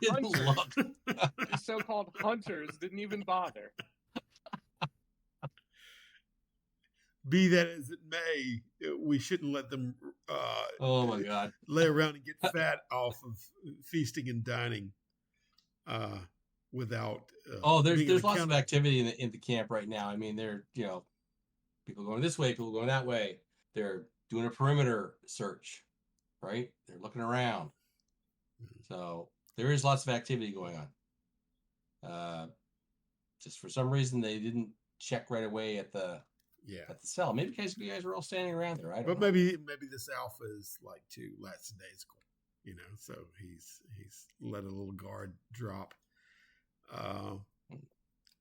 so-called hunters didn't even bother. be that as it may, we shouldn't let them Oh my God. lay around and get fat off of feasting and dining without. Oh, being there's an lots of account- activity in the camp right now. I mean, they're people going this way, people going that way. They're doing a perimeter search, right? They're looking around. So there is lots of activity going on. Just for some reason they didn't check right away at the cell. Maybe because you guys were all standing around there. I don't know. But maybe this alpha is like too lackadaisical, so he's let a little guard drop.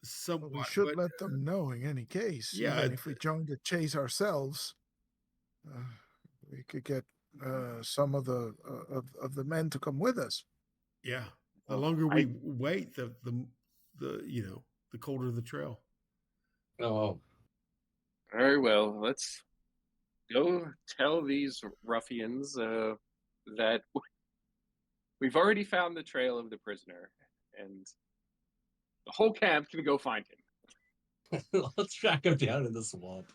Somewhat, we should let them know in any case. Yeah, Even if we join the chase ourselves, we could get some of the men to come with us. Yeah, the longer we wait, the colder the trail. Oh, Very well. Let's go tell these ruffians that we've already found the trail of the prisoner, and the whole camp can go find him. let's track him down in the swamp.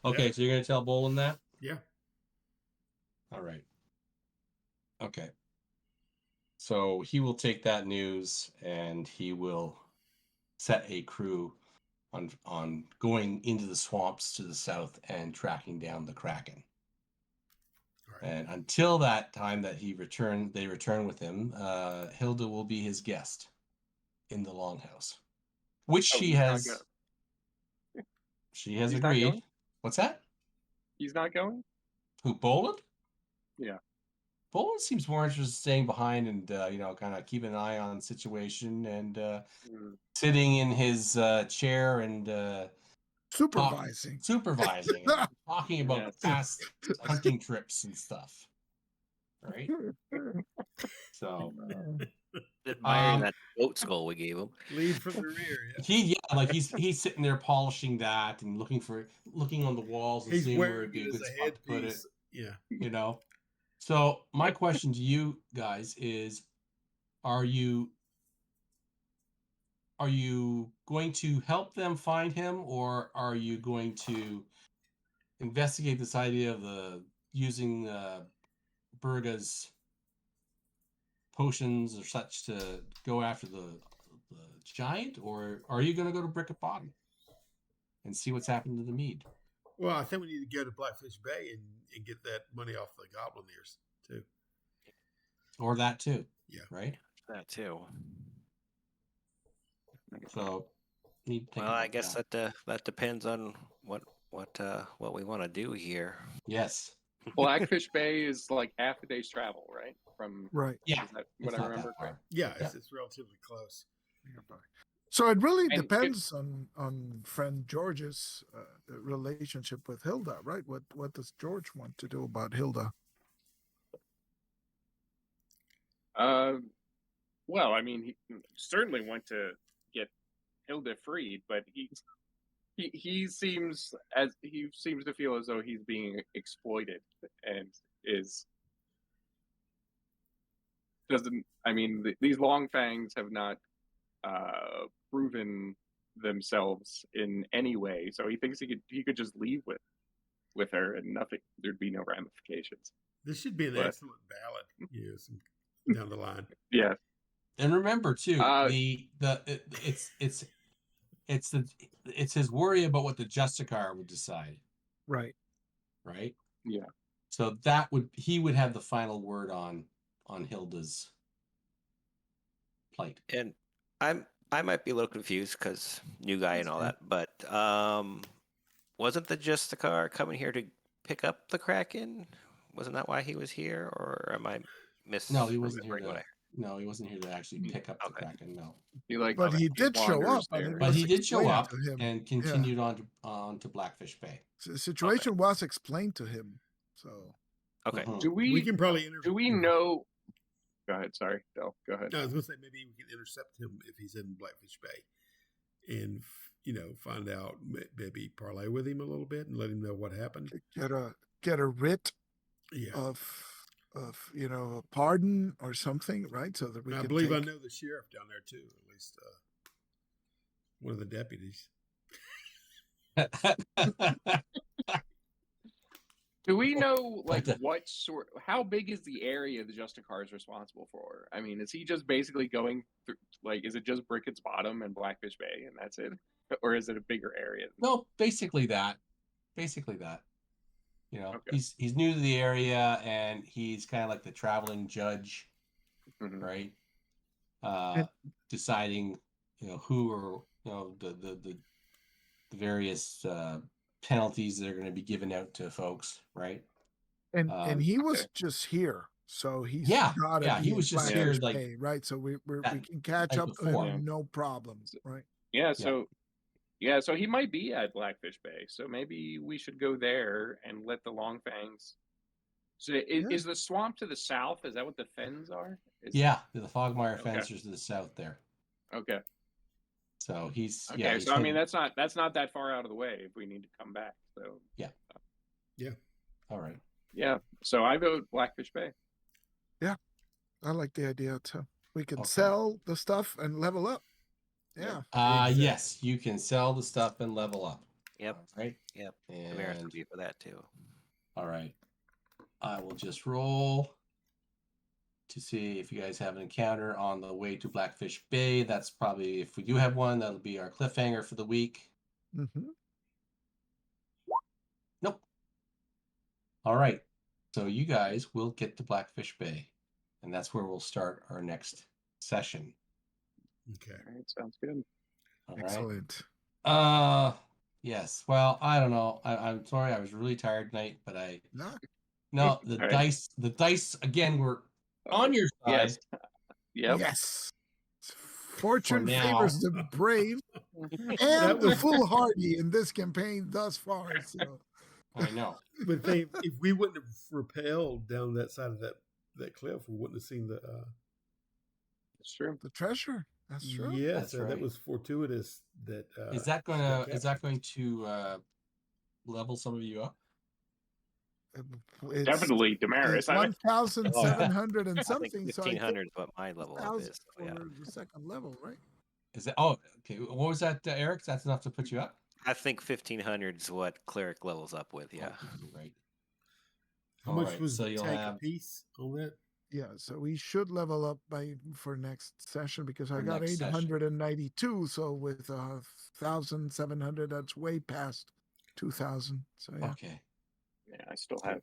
Okay, so you're gonna tell Bolin that? Yeah. All right. Okay. So he will take that news and he will set a crew on going into the swamps to the south and tracking down the Kraken. Right. And until that time that they return with him, Hilda will be his guest in the longhouse, which she has agreed. What's that? He's not going? Who, Boland? Yeah. Boland seems more interested in staying behind and kind of keeping an eye on the situation and sitting in his chair and supervising and talking about past hunting trips and stuff. Right? So admiring that goat skull we gave him. Lead from the rear. He's sitting there polishing that and looking on the walls and seeing where it'd be a good spot to put it. Yeah. So my question to you guys is, are you going to help them find him, or are you going to investigate this idea of using Burga's potions or such to go after the giant, or are you going to go to Bricket Bottom and see what's happened to the mead? Well, I think we need to go to Blackfish Bay and get that money off the goblin ears too. Or that too. Yeah. Right? That too. So I guess that depends on what we want to do here. Yes. Blackfish Bay is like half a day's travel, right? Yeah. Is that what I remember? Right? Yeah, it's relatively close. So it really depends on friend George's relationship with Hilda, right? What does George want to do about Hilda? Well, I mean, he certainly want to get Hilda freed, but he seems to feel as though he's being exploited and doesn't. I mean, these long fangs have not proven themselves in any way, so he thinks he could just leave with her and nothing. There'd be no ramifications. This should be an excellent ballad, down the line. Yeah. And remember too, it's his worry about what the Justicar would decide. Right. Right? Yeah. So he would have the final word on Hilda's plight. And I might be a little confused because new guy and all that, but wasn't the Justicar coming here to pick up the Kraken? Wasn't that why he was here, or am I No, he wasn't here he wasn't here to actually pick up the Kraken. No, but he did show up. But he did show up and continued on to Blackfish Bay. The situation was explained to him. So okay, we can probably do we know? Go ahead. Sorry, Del. Go ahead. No, I was going to say maybe we can intercept him if he's in Blackfish Bay, and find out, maybe parlay with him a little bit and let him know what happened. Get a writ of a pardon or something, right? So that I believe I know the sheriff down there too, at least one of the deputies. Do we know like But, how big is the area the Justicar is responsible for? I mean, is he just basically going through, like, is it just Brickett's Bottom and Blackfish Bay and that's it? Or is it a bigger area? no, basically that. You know, Okay. he's new to the area and he's kind of like the traveling judge, Mhm. right? And- Deciding, who or the various penalties that are going to be given out to folks, right? And he was Okay. just here, so he's Yeah, gotta yeah, be he in was just here, Blackfish like, Bay, right? So we that can catch night up to before. him, no problem, right? Yeah, so he might be at Blackfish Bay. So maybe we should go there and let the Longfangs. So is the swamp to the south? Is that what the fens are? Yeah, the Fogmire Okay. Fences to the south there. Okay. So he's Okay. he's So I mean, headed- that's not that far out of the way if we need to come back. So all right. yeah. So I vote Blackfish Bay. I like the idea too. We can Okay. sell the stuff and level up. Yeah. Exactly. Yes, you can sell the stuff and level up. Yep. All right. Yep. The mayor's And gonna be for that too. all right. I will just roll to see if you guys have an encounter on the way to Blackfish Bay. That's probably, if we do have one, that'll be our cliffhanger for the week. Mm-hmm. Nope. All right. So you guys will get to Blackfish Bay, and that's where we'll start our next session. Okay. All right. Sounds good. All right. Excellent. Yes. Well, I don't know. I'm sorry. I was really tired tonight, but no, the All right. dice again were on your side. Yes. Yep. Yes. Fortune For now. favors the brave That and the was- foolhardy in this campaign thus far. So I know. But if we wouldn't have rappelled down that side of that cliff, we wouldn't have seen the. It's true. the treasure. That's true. Yes, That's that right. was fortuitous. That Is that that going to level some of you up? It's, Definitely Damaris. it's 1,700 and I think something. So I think 1500 is what my level up 1,000 is. So, yeah. for the second level, right? Is that okay? What was that, Eric? That's enough to put you up. I think 1500 is what cleric levels up with. Yeah. Okay, right. How All much right, was so the you'll take have- a piece on that? Yeah, so we should level up for next session because I For got next session. 892. So with 1,700, that's way past 2,000. So yeah, Okay. Yeah, I still have.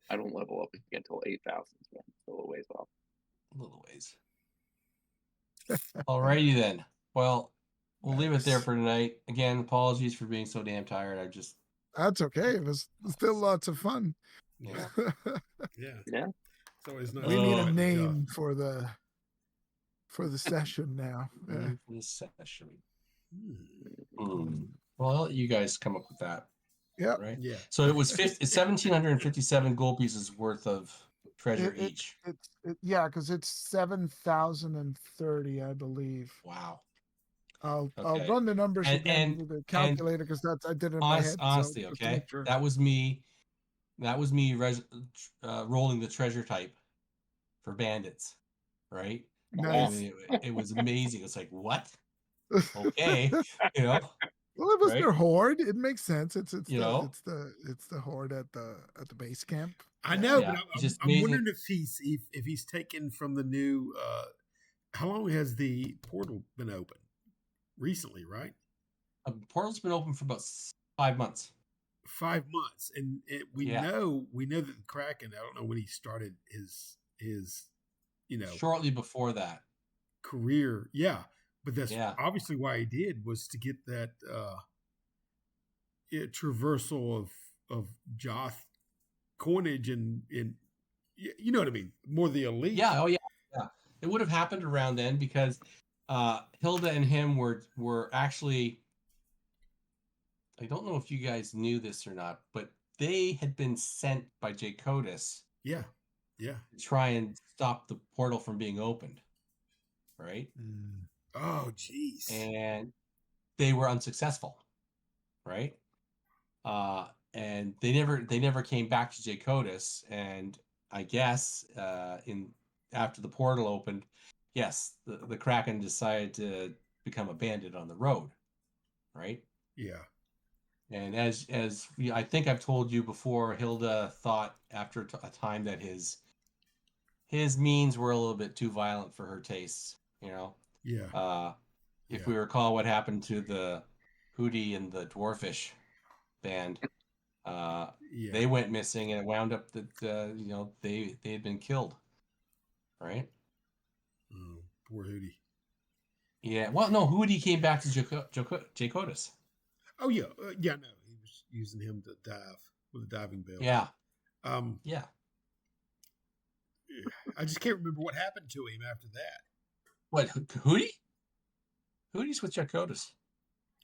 I don't level up until 8,000, so I'm still a ways off. A little ways. Alrighty then. Well, we'll leave it there Nice. for tonight. Again, apologies for being so damn tired. I just that's okay. It was still lots of fun. Yeah. Yeah. Yeah. It's always nice. we to need chat a with name for the session now. Yeah. for this session. Hmm. Well, I'll let you guys come up with that. Yep. Right. Yeah. So it was 1,757 gold pieces worth of treasure It- each. Yeah, because it's 7,030, I believe. Wow. I'll Okay. run the numbers And- again and- with the calculator because I did it in my head. Honestly, so just to okay. make sure. That was me. Rolling the treasure type for bandits, right? Nice. I mean, it was amazing. It's like, what? Okay, you know. Well, it was right? their horde. It makes sense. It's You know? it's the horde at the base camp. I know, Yeah, but it's just I'm amazing. wondering if he's taken from the new. How long has the portal been open? Recently, right? Portal's been open for about 5 months. 5 months, and we Yeah. know that the Kraken. I don't know when he started his Shortly before that. career. Yeah, but that's Yeah. obviously why he did was to get that traversal of Joth coinage and you know what I mean, more the elite. Yeah. Oh, yeah. Yeah. It would have happened around then because Hilda and him were actually. I don't know if you guys knew this or not, but they had been sent by Jacotus yeah. to try and stop the portal from being opened, right? Oh, jeez. And they were unsuccessful, right? And they never came back to Jacotus, and I guess after the portal opened, yes, the Kraken decided to become a bandit on the road, right? Yeah. And I think I've told you before, Hilda thought after a time that his means were a little bit too violent for her tastes. Yeah. If Yeah. we recall what happened to the Hootie and the Dwarfish band, Yeah. they went missing, and it wound up that they had been killed, right? Oh, poor Hootie. Yeah. Well, no, Hootie came back to Jacotus. Oh yeah. Yeah. No, he was using him to dive with a diving bell. Yeah. Yeah. I just can't remember what happened to him after that. What, Hootie? Hootie's with Jacotus.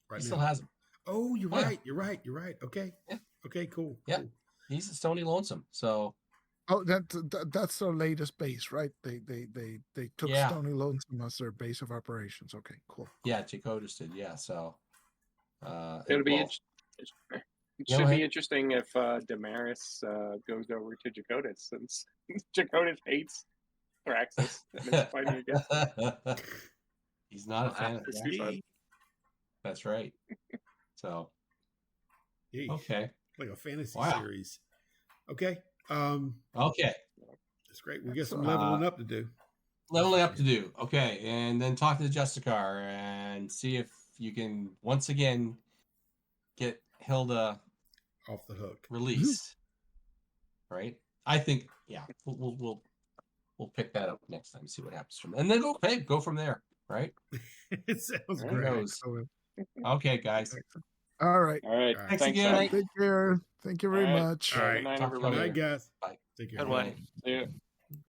Right He now. still has him. Oh, you're Yeah. right. You're right. Okay. Yeah. Okay. Cool. Yeah. Cool. He's at Stony Lonesome. So. Oh, that's their latest base, right? They took Yeah. Stony Lonesome as their base of operations. Okay, cool. Yeah, Jacotus did. Yeah. So. It'll be. Well, It Go should ahead. be interesting if Damaris goes over to Jacotus, since Jacotus hates Thraxus and is fighting against him. He's not a fan of This that. be fun. That's right. So. Yeesh. Okay. Like a fantasy Wow. series. Okay. Okay. That's great. We got some leveling up to do. Leveling up to do. Okay. And then talk to the Justicar and see if you can once again get Hilda Off the hook. released. Right? I think, yeah, we'll pick that up next time, see what happens from there. And then go from there, right? It sounds Who great. knows? Okay, guys. All right. All right. All right. Thanks Thanks, again. Mike. Take care. Thank you very All right. much. All right. Good night, Talk to you Good everybody. night, guys. Bye. Take care. Good one. See ya.